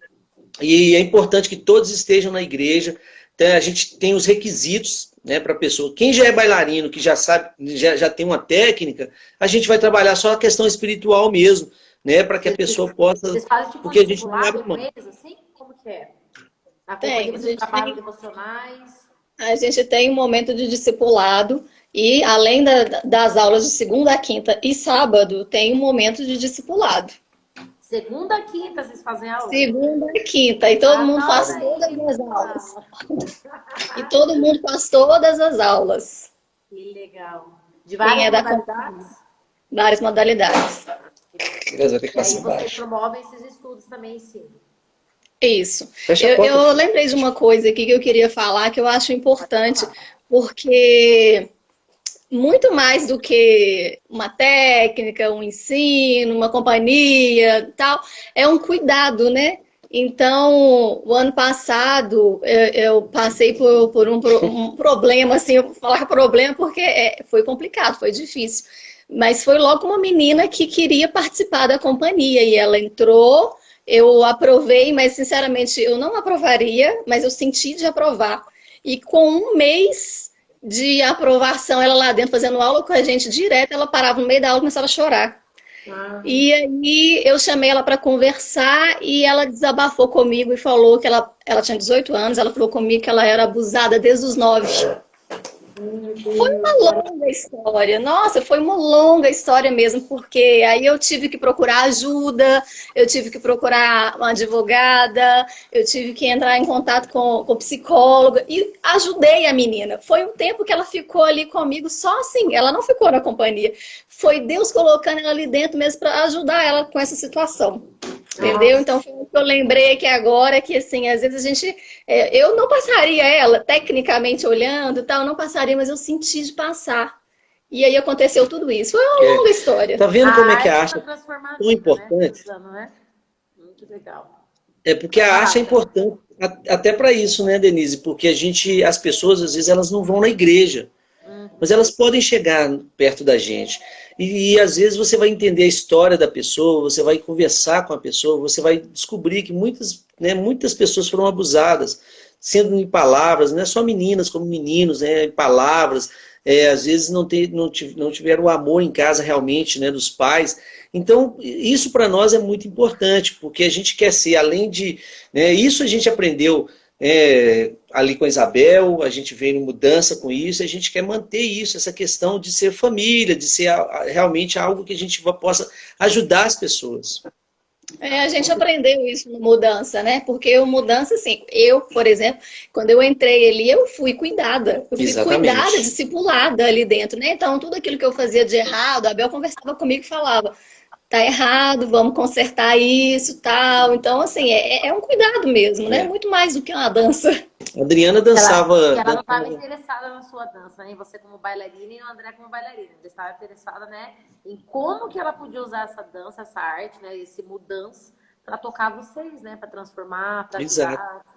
e é importante que todos estejam na igreja. Então, a gente tem os requisitos, né, para a pessoa. Quem já é bailarino, que já sabe, já tem uma técnica, a gente vai trabalhar só a questão espiritual mesmo, né, para que a pessoa possa... Vocês fazem tipo porque a gente não abre mão. Assim? Como que é? Na companhia vocês trabalham devocionais? A gente tem um momento de discipulado e, além das aulas de segunda a quinta e sábado, tem um momento de discipulado. Segunda a quinta vocês fazem aula? Segunda a quinta. E todo mundo faz todas as aulas. E todo mundo faz todas as aulas. Que legal. De várias modalidades? Várias modalidades. E aí vocês promovem esses estudos também, sim. Isso. Eu lembrei de uma coisa aqui que eu queria falar, que eu acho importante, porque... muito mais do que uma técnica, um ensino, uma companhia, tal, é um cuidado, né? Então, o ano passado, eu passei por um problema, assim, eu vou falar problema porque foi complicado, foi difícil. Mas foi logo uma menina que queria participar da companhia e ela entrou, eu aprovei, mas sinceramente eu não aprovaria, mas eu senti de aprovar. E com um mês de aprovação, ela lá dentro fazendo aula com a gente direto, ela parava no meio da aula e começava a chorar. E aí eu chamei ela para conversar e ela desabafou comigo e falou que ela tinha 18 anos, ela falou comigo que ela era abusada desde os 9. Meu Foi Deus. uma longa história, nossa, foi uma longa história mesmo, porque aí eu tive que procurar ajuda, eu tive que procurar uma advogada, eu tive que entrar em contato com psicóloga e ajudei a menina. Foi um tempo que ela ficou ali comigo só assim, ela não ficou na companhia. Foi Deus colocando ela ali dentro mesmo para ajudar ela com essa situação. Entendeu? Então, Nossa. foi o que eu lembrei aqui agora, que assim, às vezes a gente. Eu não passaria ela, tecnicamente olhando e tal, eu não passaria, mas eu senti de passar. E aí aconteceu tudo isso. Foi uma É, longa história. tá A vendo como é que a arte arte para é transformar a tão vida, né? Você tá importante? usando, né? Muito legal. É porque Pode a falar, arte é Bel. importante até para isso, né, Denise? Porque as pessoas às vezes elas não vão na igreja, mas Uhum. elas podem chegar perto da gente. E às vezes você vai entender a história da pessoa, você vai conversar com a pessoa, você vai descobrir que muitas pessoas foram abusadas, sendo em palavras, não é só meninas como meninos, né, em palavras, às vezes não tiveram o amor em casa realmente, né, dos pais. Então, isso para nós é muito importante, porque a gente quer ser, além de. Né, isso a gente aprendeu ali com a Isabel, a gente veio em mudança com isso, a gente quer manter isso, essa questão de ser família, de ser realmente algo que a gente possa ajudar as pessoas. A Exato. gente aprendeu isso no Mudança, né? Porque o Mudança, assim, eu, por exemplo, quando eu entrei ali, eu fui cuidada. Eu fui cuidada, Exatamente. discipulada ali dentro, né? Então, tudo aquilo que eu fazia de errado, a Abel conversava comigo e falava: tá errado, vamos consertar isso, tal. Então, assim, é um cuidado mesmo, né? É. Muito mais do que uma dança. A Adriana E dançava, ela não estava dançava. interessada na sua dança, né? Em você como bailarina e o André como bailarina. Ela estava interessada, né, em como que ela podia usar essa dança, essa arte, né, esse mudança para tocar vocês, né, para transformar, para Exato.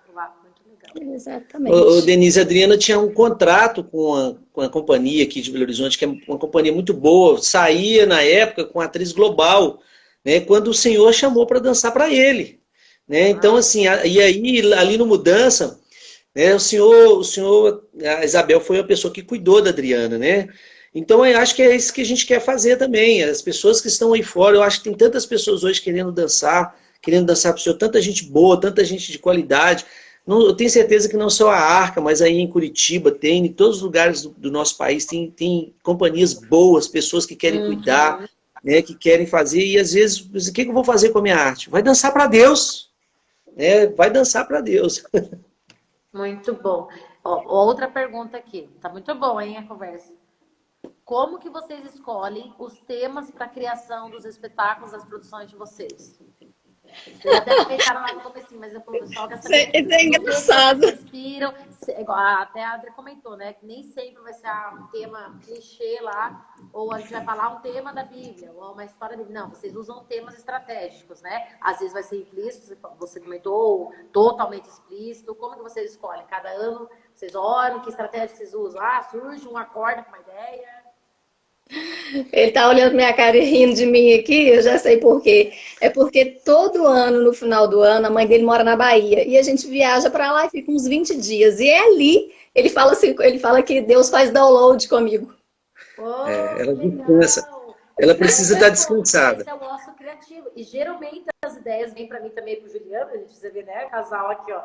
ajudar. Muito legal. Exatamente. Denise, a Adriana tinha um contrato com a companhia aqui de Belo Horizonte, que é uma companhia muito boa, saía na época com a atriz global, né, quando o senhor chamou para dançar para ele. Né? Então, Ah, assim, e aí, ali no Mudança, né, a Isabel foi a pessoa que cuidou da Adriana, né? Então, eu acho que é isso que a gente quer fazer também. As pessoas que estão aí fora, eu acho que tem tantas pessoas hoje querendo dançar para o senhor, tanta gente boa, tanta gente de qualidade. Não, eu tenho certeza que não só a Arca, mas aí em Curitiba tem, em todos os lugares do nosso país tem companhias boas, pessoas que querem cuidar, uhum. né, que querem fazer, e às vezes, o que eu vou fazer com a minha arte? Vai dançar para Deus, né? Vai dançar para Deus. Muito bom. Ó, outra pergunta aqui. Tá muito bom, hein, a conversa. Como que vocês escolhem os temas para a criação dos espetáculos, das produções de vocês? Vocês até comentaram lá no começo, mas o pessoal quer saber Isso é no que vocês engraçado. se inspiram. Até a Adri comentou, né? Que nem sempre vai ser um tema clichê lá, ou a gente vai falar um tema da Bíblia, ou uma história da Bíblia. Não, vocês usam temas estratégicos, né? Às vezes vai ser implícito, você comentou, totalmente explícito. Como que vocês escolhem? Cada ano vocês oram, que estratégia vocês usam? Ah, surge um acorda com uma ideia. Ele tá olhando minha cara e rindo de mim aqui, eu já sei por quê. É porque todo ano, no final do ano, a mãe dele mora na Bahia e a gente viaja para lá e fica uns 20 dias. E é ali, ele fala assim, ele fala que Deus faz download comigo. Oh, que Ela descansa. legal! Ela Mas precisa estar esse descansada. é o osso criativo. E geralmente as ideias vêm para mim também e para o Juliano, a gente você vê, né? Casal aqui, ó.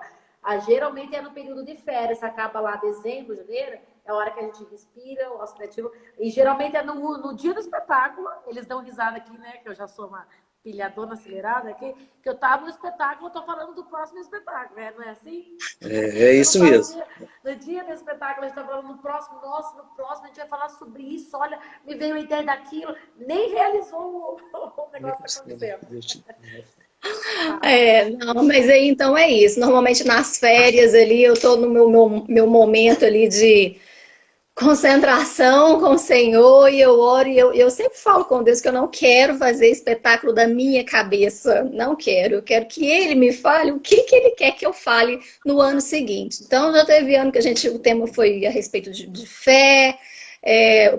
Geralmente é no período de férias, acaba lá dezembro, janeiro, é a hora que a gente respira, o osso criativo. E geralmente é no dia do espetáculo, eles dão risada aqui, né? Que eu já sou uma pilhadona acelerada aqui, que eu tava no espetáculo, eu tô falando do próximo espetáculo, né? Não é assim? É Eu não isso falo mesmo. no dia do espetáculo, a gente tá falando no próximo, nossa, no próximo a gente vai falar sobre isso, olha, me veio a ideia daquilo, nem realizou o negócio tá acontecendo. Não, mas aí então é isso. Normalmente nas férias ali, eu tô no meu momento ali de concentração com o Senhor e eu oro e eu sempre falo com Deus que eu não quero fazer espetáculo da minha cabeça, não quero. Eu quero que Ele me fale o que Ele quer que eu fale no ano seguinte. Então já teve ano que o tema foi a respeito de fé,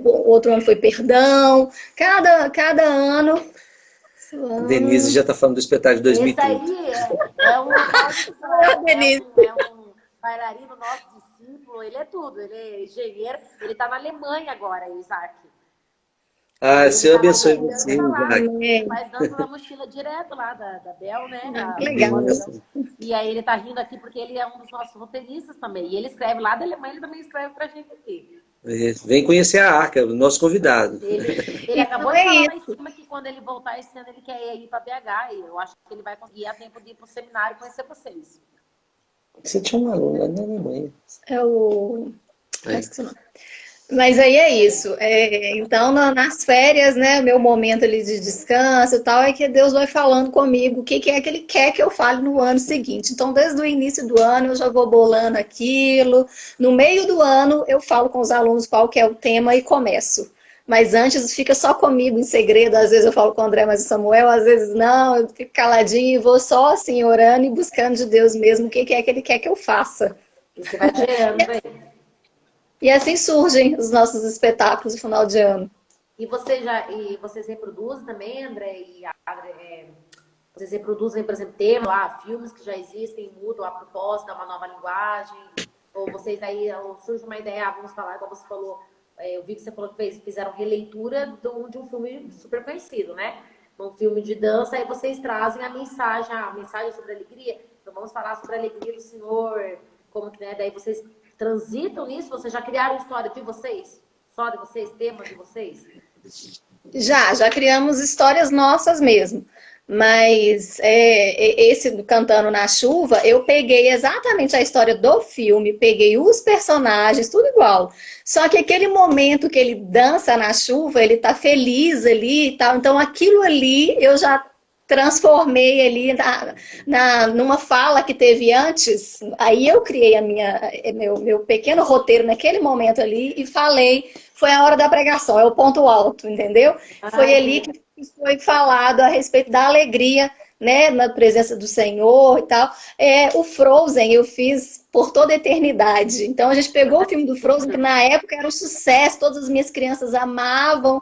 o outro ano foi perdão. Cada ano, Denise já está falando do espetáculo de Esse 2030. aí é um local de sonho, Denise. é um bailarino nosso discípulo, ele é tudo, ele é engenheiro, ele tá na Alemanha agora, Isaac. Ah, Ele Senhor tá lá abençoe dando você, dança lá. Isaac. Ele faz dança da mochila direto lá da Bel, né? Que A legal. famosa Bel. Benção. E aí ele tá rindo aqui porque ele é um dos nossos roteiristas também. E ele escreve lá da Alemanha, ele também escreve pra gente aqui. Vem conhecer a Arca, o nosso convidado. Ele acabou de falar lá em cima que quando ele voltar esse ano ele quer ir para BH, e eu acho que ele vai conseguir a tempo de ir para o seminário e conhecer vocês. Você tinha um aluno lá na Alemanha. É o... Mas aí é isso. Então, nas férias, né, meu momento ali de descanso e tal, é que Deus vai falando comigo o que é que Ele quer que eu fale no ano seguinte. Então, desde o início do ano, eu já vou bolando aquilo. No meio do ano, eu falo com os alunos qual que é o tema e começo. Mas antes fica só comigo em segredo. Às vezes eu falo com o André, mas o Samuel, às vezes não. Eu fico caladinho e vou só assim, orando e buscando de Deus mesmo o que é que Ele quer que eu faça. E você vai gerando aí. E assim surgem os nossos espetáculos de final de ano. E vocês reproduzem também, André e Adri, vocês reproduzem, por exemplo, temas lá, filmes que já existem, mudam a proposta, dá uma nova linguagem? Ou vocês aí, surge uma ideia, vamos falar, como você falou, eu vi que você falou que fizeram releitura de um filme super conhecido, né? Um filme de dança, aí vocês trazem a mensagem sobre a alegria. Então vamos falar sobre a alegria do Senhor, como que, né? Daí vocês transitam nisso? Vocês já criaram história de vocês? Só de vocês? Tema de vocês? Já criamos histórias nossas mesmo. Mas esse do Cantando na Chuva, eu peguei exatamente a história do filme, peguei os personagens, tudo igual. Só que aquele momento que ele dança na chuva, ele tá feliz ali e tal. Então aquilo ali eu já transformei ali numa fala que teve antes. Aí eu criei meu pequeno roteiro naquele momento ali e falei. Foi a hora da pregação, é o ponto alto, entendeu? Foi ali que foi falado a respeito da alegria, né, na presença do Senhor e tal. O Frozen eu fiz por toda a eternidade. Então a gente pegou o filme do Frozen, que na época era um sucesso, todas as minhas crianças amavam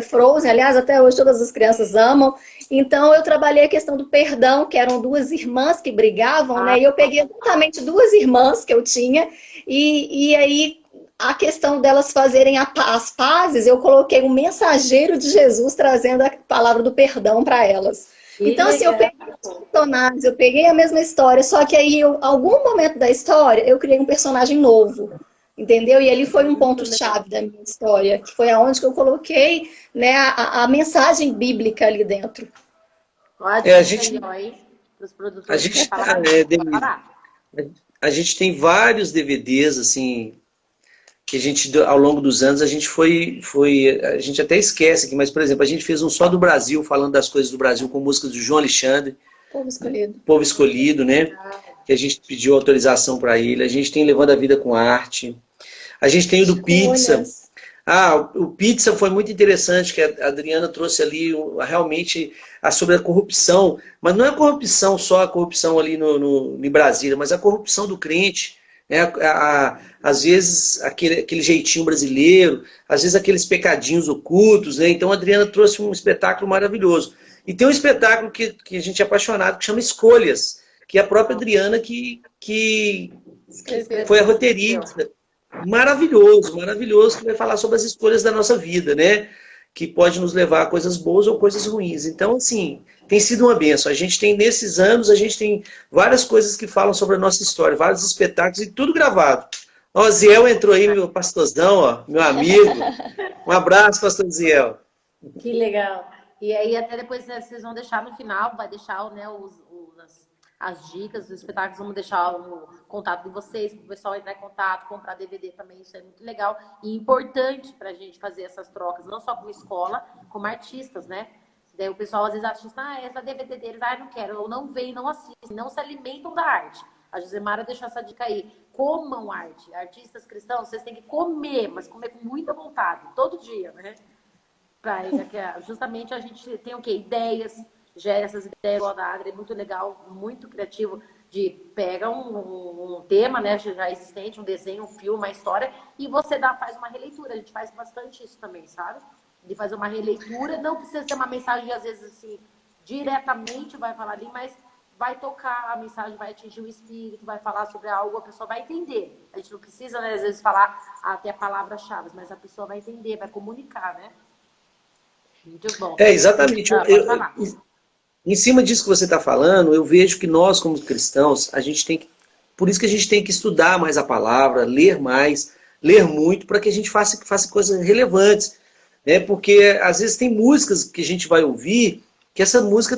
Frozen, aliás, até hoje todas as crianças amam. Então eu trabalhei a questão do perdão, que eram duas irmãs que brigavam, né? E eu peguei exatamente duas irmãs que eu tinha, e aí a questão delas fazerem as pazes, eu coloquei um mensageiro de Jesus trazendo a palavra do perdão para elas. Então, assim, eu peguei os personagens, eu peguei a mesma história, só que aí, em algum momento da história, eu criei um personagem novo, entendeu? E ali foi um ponto-chave da minha história, que foi aonde que eu coloquei, né, a mensagem bíblica ali dentro. A gente tem vários DVDs, assim, que a gente, ao longo dos anos, a gente a gente até esquece aqui, mas, por exemplo, a gente fez um só do Brasil, falando das coisas do Brasil, com músicas do João Alexandre. Povo Escolhido. Povo Escolhido, né? Que a gente pediu autorização para ele. A gente tem Levando a Vida com Arte. A gente tem o do Pizza. O Pizza foi muito interessante, que a Adriana trouxe ali realmente sobre a corrupção. Mas não é a corrupção só a corrupção ali em Brasília, mas a corrupção do crente. Às vezes aquele jeitinho brasileiro, às vezes aqueles pecadinhos ocultos, né? Então a Adriana trouxe um espetáculo maravilhoso. E tem um espetáculo que a gente é apaixonado, que chama Escolhas, que é a própria Adriana que foi a roteirista. Maravilhoso, maravilhoso, que vai falar sobre as escolhas da nossa vida, né? Que pode nos levar a coisas boas ou coisas ruins. Então, assim, tem sido uma bênção. A gente tem, nesses anos, a gente tem várias coisas que falam sobre a nossa história, vários espetáculos e tudo gravado. Ó, Ziel entrou aí, meu pastorzão, ó, meu amigo. Um abraço, pastor Ziel. Que legal. E aí, até depois vocês vão deixar no final, vai deixar, né, as dicas dos espetáculos, vamos deixar o contato de vocês, para o pessoal entrar em contato, comprar DVD também, isso é muito legal e importante para a gente fazer essas trocas, não só com escola, como artistas, né? Daí o pessoal às vezes acha, essa DVD deles, não quero, ou não vem, não assistem, não se alimentam da arte. A Josemara deixou essa dica aí, comam arte. Artistas cristãos, vocês têm que comer, mas comer com muita vontade, todo dia, né? Justamente a gente tem o quê? Ideias, gera essas ideias, igual da Adri, é muito legal, muito criativo, de pega um tema, né, já existente, um desenho, um filme, uma história, e você faz uma releitura. A gente faz bastante isso também, sabe? De fazer uma releitura, não precisa ser uma mensagem, às vezes, assim, diretamente vai falar ali, mas vai tocar, a mensagem vai atingir o espírito, vai falar sobre algo, a pessoa vai entender. A gente não precisa, né, às vezes, falar até palavras-chave, mas a pessoa vai entender, vai comunicar, né? Muito bom. Exatamente. Em cima disso que você está falando, eu vejo que nós, como cristãos, a gente tem que... Por isso que a gente tem que estudar mais a palavra, ler mais, ler muito para que a gente faça coisas relevantes. Né? Porque às vezes tem músicas que a gente vai ouvir que essa música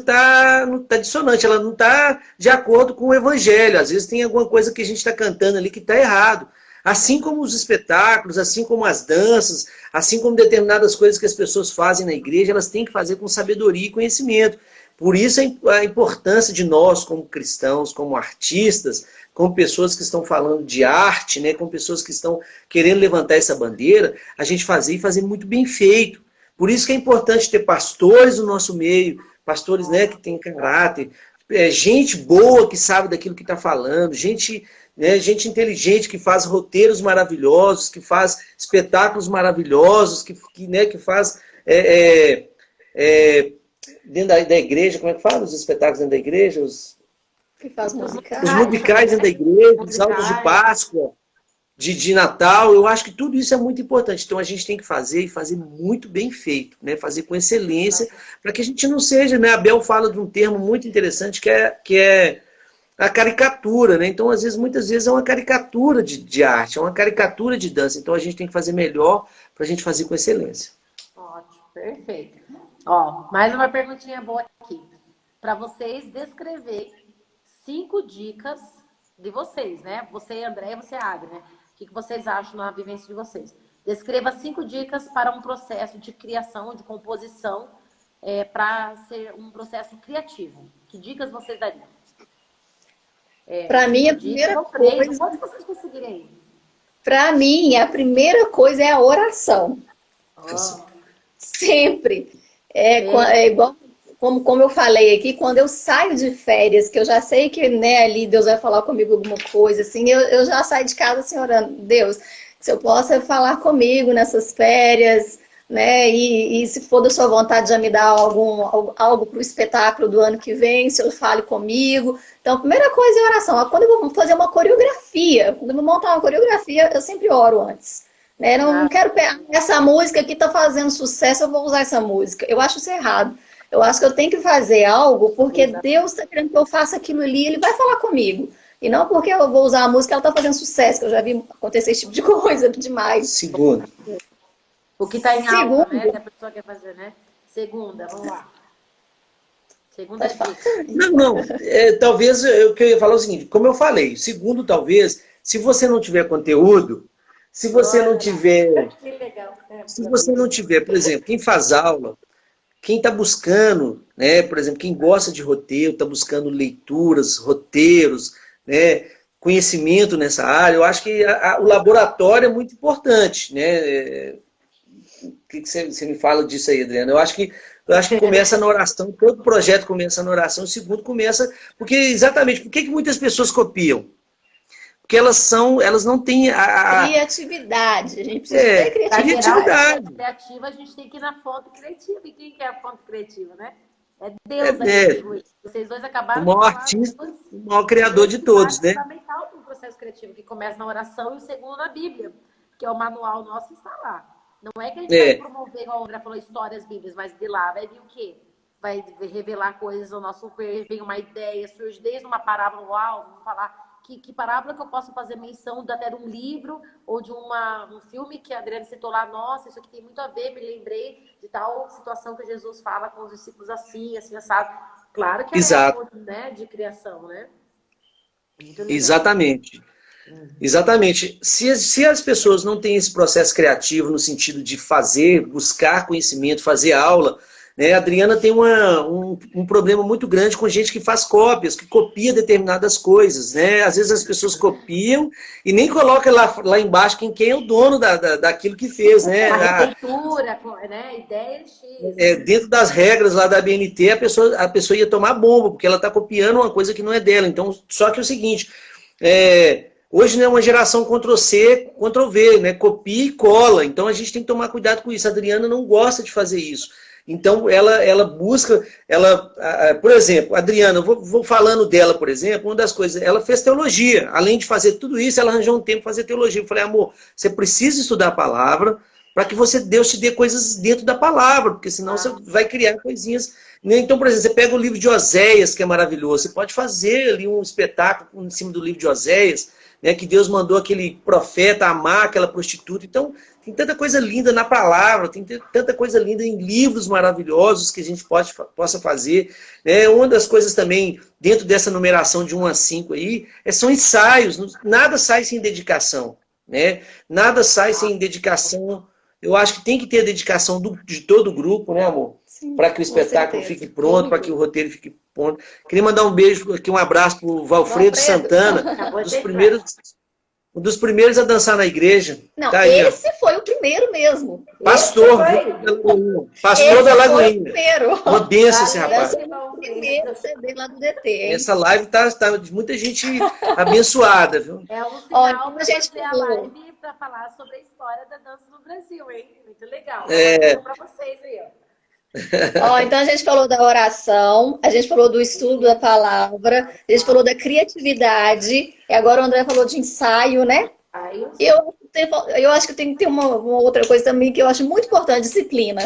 não tá dissonante, ela não está de acordo com o evangelho. Às vezes tem alguma coisa que a gente está cantando ali que está errado. Assim como os espetáculos, assim como as danças, assim como determinadas coisas que as pessoas fazem na igreja, elas têm que fazer com sabedoria e conhecimento. Por isso a importância de nós, como cristãos, como artistas, como pessoas que estão falando de arte, né, como pessoas que estão querendo levantar essa bandeira, a gente fazer e fazer muito bem feito. Por isso que é importante ter pastores no nosso meio, pastores, né, que têm caráter, gente boa que sabe daquilo que está falando, gente, né, gente inteligente que faz roteiros maravilhosos, que faz espetáculos maravilhosos, que faz dentro da igreja, como é que fala? Os espetáculos dentro da igreja, Que faz musicais. Os musicais dentro da igreja, os autos de Páscoa, de Natal, eu acho que tudo isso é muito importante. Então a gente tem que fazer e fazer muito bem feito, né? Fazer com excelência, para que a gente não seja, né? A Bel fala de um termo muito interessante que é a caricatura, né? Então, muitas vezes é uma caricatura de arte, é uma caricatura de dança. Então a gente tem que fazer melhor para a gente fazer com excelência. Ótimo, perfeito. Ó, mais uma perguntinha boa aqui. Para vocês descrever 5 dicas de vocês, né? Você, André, você, Agri, né? O que vocês acham na vivência de vocês? Descreva 5 dicas para um processo de criação, de composição, para ser um processo criativo. Que dicas vocês dariam? Para mim, a primeira coisa... Quantos vocês conseguirem? Para mim, a primeira coisa é a oração. Oh. Sempre. É igual, como eu falei aqui, quando eu saio de férias, que eu já sei que, né, ali Deus vai falar comigo alguma coisa, assim, eu já saio de casa assim, orando, Deus, que se eu possa falar comigo nessas férias, né, e se for da sua vontade já me dar algo para o espetáculo do ano que vem, se eu fale comigo. Então, a primeira coisa é a oração. Quando eu vou fazer uma coreografia, quando eu vou montar uma coreografia, eu sempre oro antes. Né? Não quero pegar essa música que está fazendo sucesso, eu vou usar essa música. Eu acho isso errado. Eu acho que eu tenho que fazer algo porque Deus está querendo que eu faça aquilo ali, Ele vai falar comigo. E não porque eu vou usar a música, ela está fazendo sucesso, que eu já vi acontecer esse tipo de coisa demais. Segundo. O que está em alta, né? Que a pessoa quer fazer, né? Segunda, vamos lá. Segunda dica. Não. Talvez o que eu ia falar é o seguinte, como eu falei, segundo, talvez, se você não tiver conteúdo, se você não tiver, por exemplo, quem faz aula, quem está buscando, né, por exemplo, quem gosta de roteiro, está buscando leituras, roteiros, né, conhecimento nessa área, eu acho que o laboratório é muito importante, né? O que você me fala disso aí, Adriana? Eu acho que começa na oração, todo projeto começa na oração, o segundo começa, porque exatamente, por que muitas pessoas copiam? Porque elas não têm criatividade. A gente precisa ter criatividade. Criativa, a gente tem que ir na fonte criativa. E quem que é a fonte criativa, né? É Deus. Vocês dois acabaram de falar. O maior artista, o maior criador de todos, né? É fundamental para o processo criativo, que começa na oração e o segundo na Bíblia, que é o manual nosso está lá. Não é que a gente vai promover, igual a André falou, histórias bíblicas, mas de lá vai vir o quê? Vai revelar coisas ao nosso ver, vem uma ideia, surge desde uma parábola, vamos falar que parábola que eu posso fazer menção até de um livro ou de um filme que a Adriana citou lá, nossa, isso aqui tem muito a ver, me lembrei de tal situação que Jesus fala com os discípulos assim, assado. Claro que é um né, de criação, né? Exatamente. Exatamente. Se as pessoas não têm esse processo criativo no sentido de fazer, buscar conhecimento, fazer aula, né, a Adriana tem um problema muito grande com gente que faz cópias, que copia determinadas coisas. Né? Às vezes as pessoas copiam e nem coloca lá embaixo quem é o dono daquilo que fez. Né? A leitura, né? Ideia X. Dentro das regras lá da BNT, a pessoa ia tomar bomba, porque ela está copiando uma coisa que não é dela. Então, só que é o seguinte... Hoje, né, uma geração Ctrl-C, Ctrl-V, né? Copia e cola. Então a gente tem que tomar cuidado com isso. A Adriana não gosta de fazer isso. Então ela busca, por exemplo, a Adriana, eu vou falando dela, por exemplo, uma das coisas, ela fez teologia. Além de fazer tudo isso, ela arranjou um tempo para fazer teologia. Eu falei, amor, você precisa estudar a palavra para que Deus te dê coisas dentro da palavra, porque senão você vai criar coisinhas. Então, por exemplo, você pega o livro de Oséias, que é maravilhoso. Você pode fazer ali um espetáculo em cima do livro de Oséias, né, que Deus mandou aquele profeta amar aquela prostituta. Então, tem tanta coisa linda na palavra, tem tanta coisa linda em livros maravilhosos que a gente possa fazer. Né? Uma das coisas também, dentro dessa numeração de 1 a 5 aí, são ensaios. Nada sai sem dedicação. Né? Nada sai sem dedicação. Eu acho que tem que ter a dedicação de todo o grupo, né, amor? Para que o espetáculo fique pronto, para que o roteiro fique pronto. Queria mandar um beijo aqui, um abraço para o Valfredo Santana, um dos primeiros a dançar na igreja. Não, tá aí, esse foi o primeiro mesmo. Pastor da Lagoinha. Uma benção esse rapaz. Esse foi o primeiro CD lá do DT. Hein? Essa live tá de muita gente abençoada, viu? É um sinal para gente fazer a live para falar sobre a história da dança no Brasil, hein? Muito legal. Para vocês aí, ó. Então a gente falou da oração, a gente falou do estudo da palavra, a gente falou da criatividade, e agora o André falou de ensaio, né? Eu acho que tem que ter uma outra coisa também que eu acho muito importante, disciplina.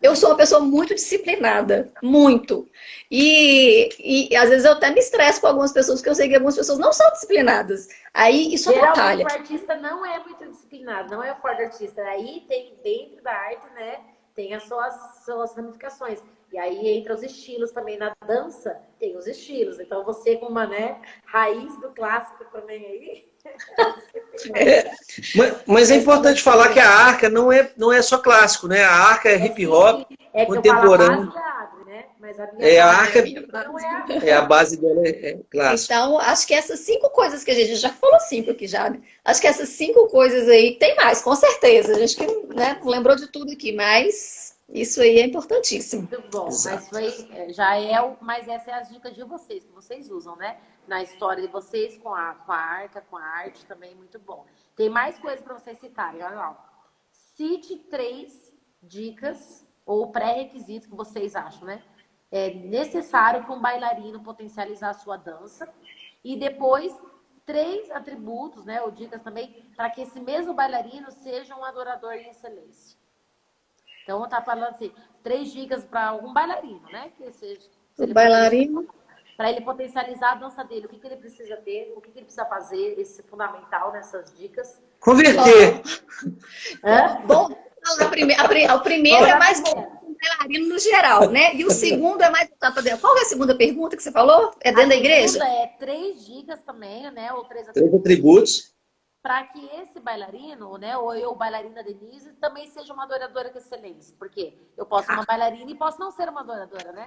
Eu sou uma pessoa muito disciplinada, muito. E às vezes eu até me estresso com algumas pessoas, porque eu sei que algumas pessoas não são disciplinadas. Aí isso atrapalha. O artista não é muito disciplinado, não é o forte artista. Aí tem dentro da arte, né? Tem as suas ramificações. E aí, entre os estilos também, na dança, tem os estilos. Então, você com uma, né, raiz do clássico também aí. Mas é importante falar que a arca não é só clássico, né? A arca é hip hop contemporâneo. Mas a minha arca é a base dela é clássica. Então, acho que essas 5 coisas que a gente já falou 5 aqui já, né? Acho que essas 5 coisas aí, tem mais, com certeza. A gente que, né, lembrou de tudo aqui, mas isso aí é importantíssimo. Muito bom, Exato. Mas mas essa é as dicas de vocês, que vocês usam, né? Na história de vocês com a arca, com a arte também, muito bom. Tem mais coisas para vocês citarem, olha lá. Cite 3 dicas ou pré-requisitos que vocês acham, né? É necessário para um bailarino potencializar a sua dança. E depois, 3 atributos, né, ou dicas também, para que esse mesmo bailarino seja um adorador de excelência. Então, tá falando assim, 3 dicas para algum bailarino, né? Que seja, o bailarino. Para ele potencializar a dança dele, o que ele precisa ter, o que ele precisa fazer, esse fundamental nessas dicas. Converter. Bom, o primeiro é mais bom. Bailarino no geral, né? E o segundo é mais... Qual é a segunda pergunta que você falou? É dentro da igreja? É 3 dicas também, né? Ou 3 atributos. Para que esse bailarino, né? Ou eu, bailarina Denise, também seja uma adoradora de excelência. Porque eu posso ser uma bailarina e posso não ser uma adoradora, né?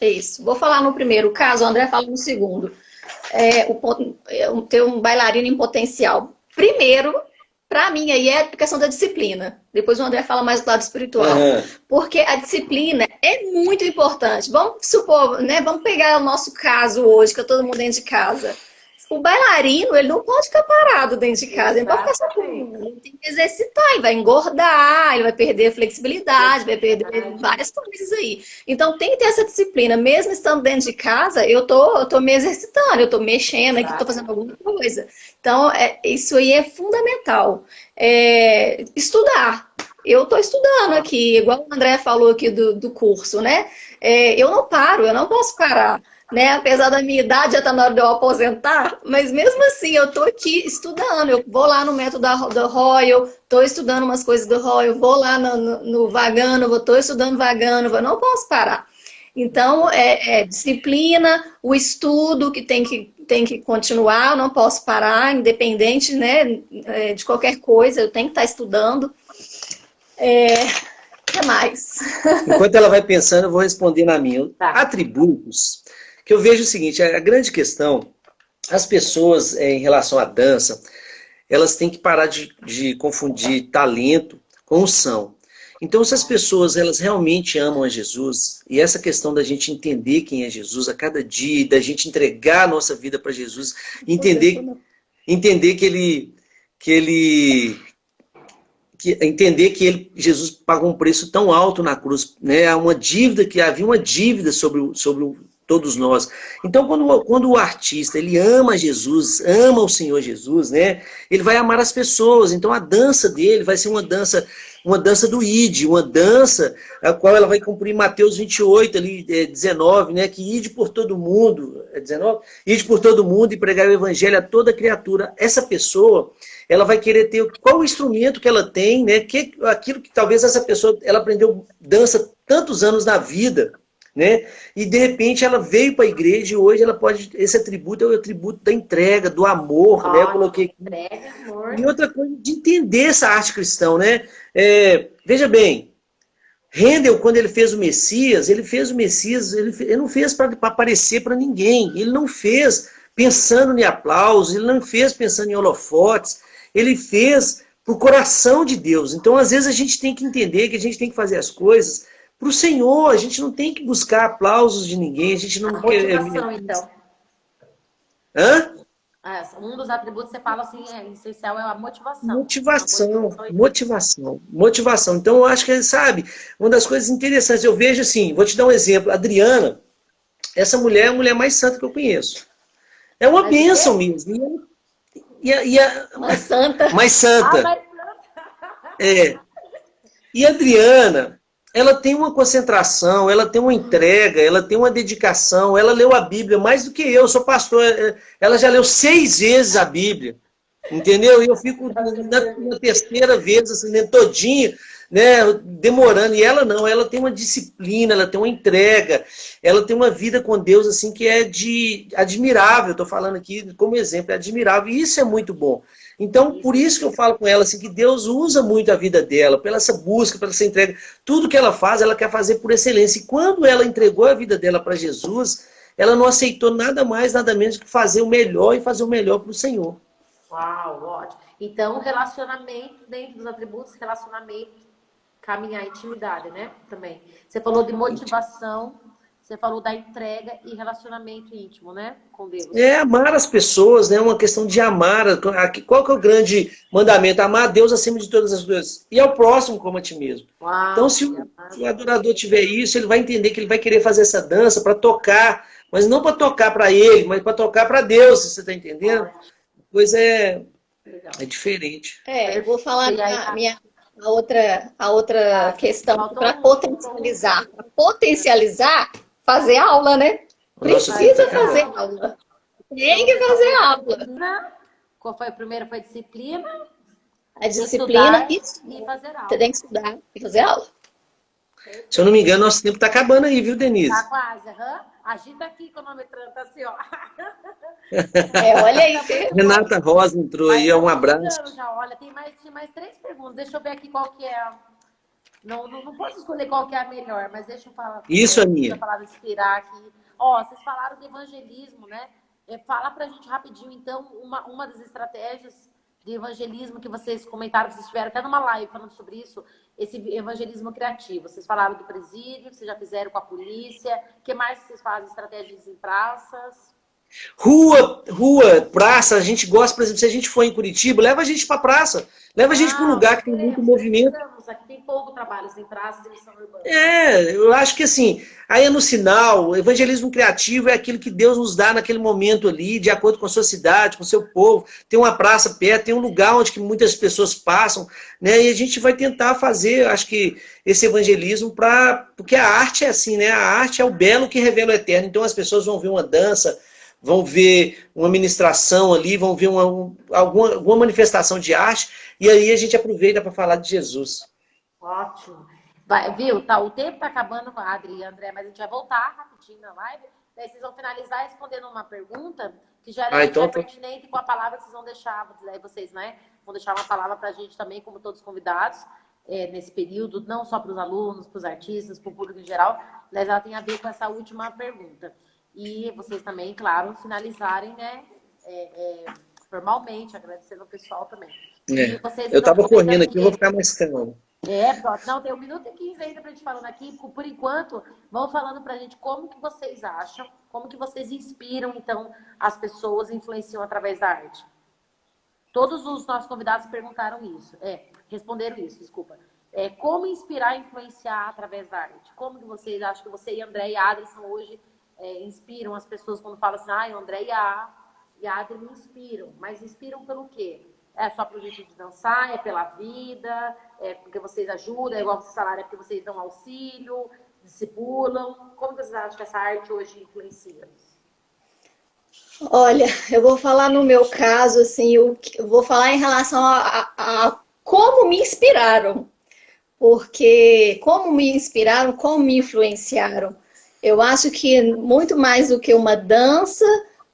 É isso. Vou falar no primeiro caso, o André fala no segundo. Ter um bailarino em potencial. Primeiro... Para mim, aí é a questão da disciplina. Depois o André fala mais do lado espiritual. Porque a disciplina é muito importante. Vamos supor, né? Vamos pegar o nosso caso hoje, que é todo mundo dentro de casa. O bailarino, ele não pode ficar parado dentro de casa. Ele não pode ficar só ele tem que exercitar, ele vai engordar, ele vai perder a flexibilidade, vai perder várias coisas aí. Então tem que ter essa disciplina. Mesmo estando dentro de casa, eu tô me exercitando, eu tô mexendo aqui, tô fazendo alguma coisa. Então, isso aí é fundamental. Estudar. Eu tô estudando aqui, igual o André falou aqui do curso, né? Eu não paro, eu não posso parar. Né? Apesar da minha idade, já está na hora de eu aposentar, mas mesmo assim eu estou aqui estudando. Eu vou lá no método do Royal, estou estudando umas coisas do Royal, vou lá no Vagano, estou estudando Vagano, eu não posso parar. Então, disciplina, o estudo que tem que continuar, eu não posso parar, independente, né, de qualquer coisa, eu tenho que estar estudando. O que mais? Enquanto ela vai pensando, eu vou responder na minha. Atributos. Que eu vejo o seguinte, a grande questão, as pessoas em relação à dança, elas têm que parar de confundir talento com unção. Então, se as pessoas elas realmente amam a Jesus, e essa questão da gente entender quem é Jesus a cada dia, da gente entregar a nossa vida para Jesus, entender Jesus pagou um preço tão alto na cruz, né? Havia uma dívida sobre todos nós. Então, quando o artista ele ama Jesus, ama o Senhor Jesus, né? Ele vai amar as pessoas. Então, a dança dele vai ser uma dança uma dança do Ide, uma dança a qual ela vai cumprir Mateus 28, ali, 19, né? Que ide por todo mundo, 19? Ide por todo mundo e pregar o evangelho a toda criatura. Essa pessoa, ela vai querer ter qual o instrumento que ela tem, né? Aquilo que talvez essa pessoa, ela aprendeu dança tantos anos na vida, né? E de repente ela veio para a igreja e hoje ela pode, esse atributo é o atributo da entrega, do amor, né? Eu coloquei aqui. Entrega, amor. E outra coisa, de entender essa arte cristã, né? Veja bem, Handel, quando ele fez o Messias, ele não fez para aparecer para ninguém, ele não fez pensando em aplausos, ele não fez pensando em holofotes, ele fez para o coração de Deus. Então, às vezes, a gente tem que entender que a gente tem que fazer as coisas para o Senhor, a gente não tem que buscar aplausos de ninguém, a gente não A motivação, então. Hã? Um dos atributos que você fala assim, essencial é a motivação. Motivação. Então, eu acho que, sabe, uma das coisas interessantes, eu vejo assim, vou te dar um exemplo, a Adriana, essa mulher é a mulher mais santa que eu conheço. É uma bênção mesmo. Mais santa. Mais santa. E a Adriana, ela tem uma concentração, ela tem uma entrega, ela tem uma dedicação, ela leu a Bíblia mais do que eu sou pastor, ela já leu 6 vezes a Bíblia, entendeu? E eu fico na terceira vez, assim, lendo todinho, né, demorando, e ela não, ela tem uma disciplina, ela tem uma entrega, ela tem uma vida com Deus, assim, que é admirável, estou falando aqui como exemplo, é admirável, e isso é muito bom. Então, por isso que eu falo com ela, assim, que Deus usa muito a vida dela, pela essa busca, pela essa entrega. Tudo que ela faz, ela quer fazer por excelência. E quando ela entregou a vida dela para Jesus, ela não aceitou nada mais, nada menos que fazer o melhor e fazer o melhor para o Senhor. Uau, ótimo. Então, relacionamento, dentro dos atributos, relacionamento, caminhar, intimidade, né? Também. Você falou de motivação, você falou da entrega e relacionamento íntimo, né? Com Deus. Amar as pessoas, né? Uma questão de amar. Qual que é o grande mandamento? Amar a Deus acima de todas as coisas. E ao próximo como a ti mesmo. Uau, então, se o adorador tiver isso, ele vai entender que ele vai querer fazer essa dança para tocar, mas não para tocar para ele, mas para tocar para Deus, você está entendendo? Pois é diferente. Eu vou falar a outra questão para potencializar. Para potencializar, fazer aula, né? Precisa fazer aula. Tem que fazer aula. Qual foi a primeira? Foi disciplina? A disciplina e fazer aula. Você tem que estudar e fazer aula. Se eu não me engano, nosso tempo está acabando aí, viu, Denise? Tá quase, agita aqui cronometrando, tá assim, ó. Olha aí. Renata Rosa entrou aí, um abraço. Já, olha, tem mais 3 perguntas. Deixa eu ver aqui qual que é. Não posso escolher qual que é a melhor, mas deixa eu falar. Isso, Aninha. Deixa eu falar, inspirar aqui. Ó, vocês falaram de evangelismo, né? Fala pra gente rapidinho, então, uma das estratégias de evangelismo que vocês comentaram, vocês tiveram até numa live falando sobre isso, esse evangelismo criativo. Vocês falaram do presídio, que vocês já fizeram com a polícia. O que mais vocês fazem? Estratégias em praças? Rua, praça, a gente gosta, por exemplo, se a gente for em Curitiba, leva a gente para praça, leva a gente para um lugar que tem muito movimento. Aqui tem pouco trabalho em praças e missão urbana. Eu acho que assim, aí é no sinal, o evangelismo criativo é aquilo que Deus nos dá naquele momento ali, de acordo com a sua cidade, com o seu povo. Tem uma praça perto, tem um lugar onde que muitas pessoas passam, né? E a gente vai tentar fazer, acho que, esse evangelismo porque a arte é assim, né? A arte é o belo que revela o eterno. Então as pessoas vão ver uma dança, vão ver uma ministração ali, vão ver alguma manifestação de arte, e aí a gente aproveita para falar de Jesus. Ótimo. Viu? O tempo está acabando, Adri e André, mas a gente vai voltar rapidinho na live. Daí vocês vão finalizar respondendo uma pergunta que já é pertinente com a palavra que vocês vão deixar. Aí vocês, né, vão deixar uma palavra para a gente também, como todos os convidados, nesse período, não só para os alunos, para os artistas, para o público em geral, mas ela tem a ver com essa última pergunta. E vocês também, claro, finalizarem, né, formalmente, agradecendo o pessoal também. Eu estava correndo aqui, eu vou ficar mais calmo. Pronto. Não, tem 1 minuto e 15 ainda pra gente falando aqui. Por enquanto, vão falando pra gente como que vocês acham, como que vocês inspiram, então, as pessoas influenciam através da arte. Todos os nossos convidados perguntaram isso. Responderam isso, desculpa. Como inspirar e influenciar através da arte? Como que vocês acham que você e André e Adrison hoje inspiram as pessoas quando falam assim, o André e a Adri me inspiram. Mas inspiram pelo quê? É só pro jeito de dançar? É pela vida? porque vocês ajudam, é igual vocês falaram, é porque vocês dão auxílio, discipulam? Como vocês acham que essa arte hoje influencia? Olha, eu vou falar no meu caso, assim, eu vou falar em relação a como me inspiraram. Porque como me inspiraram, como me influenciaram. Eu acho que muito mais do que uma dança,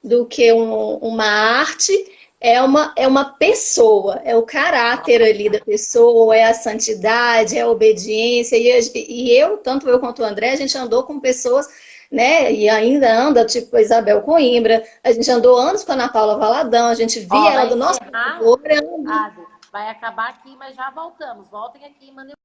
do que uma arte, é uma pessoa, é o caráter ali da pessoa, é a santidade, é a obediência. E eu, tanto eu quanto o André, a gente andou com pessoas, né? E ainda anda, tipo a Isabel Coimbra, a gente andou anos com a Ana Paula Valadão, a gente via ela do nosso lado. Vai acabar aqui, mas já voltamos. Voltem aqui e mandem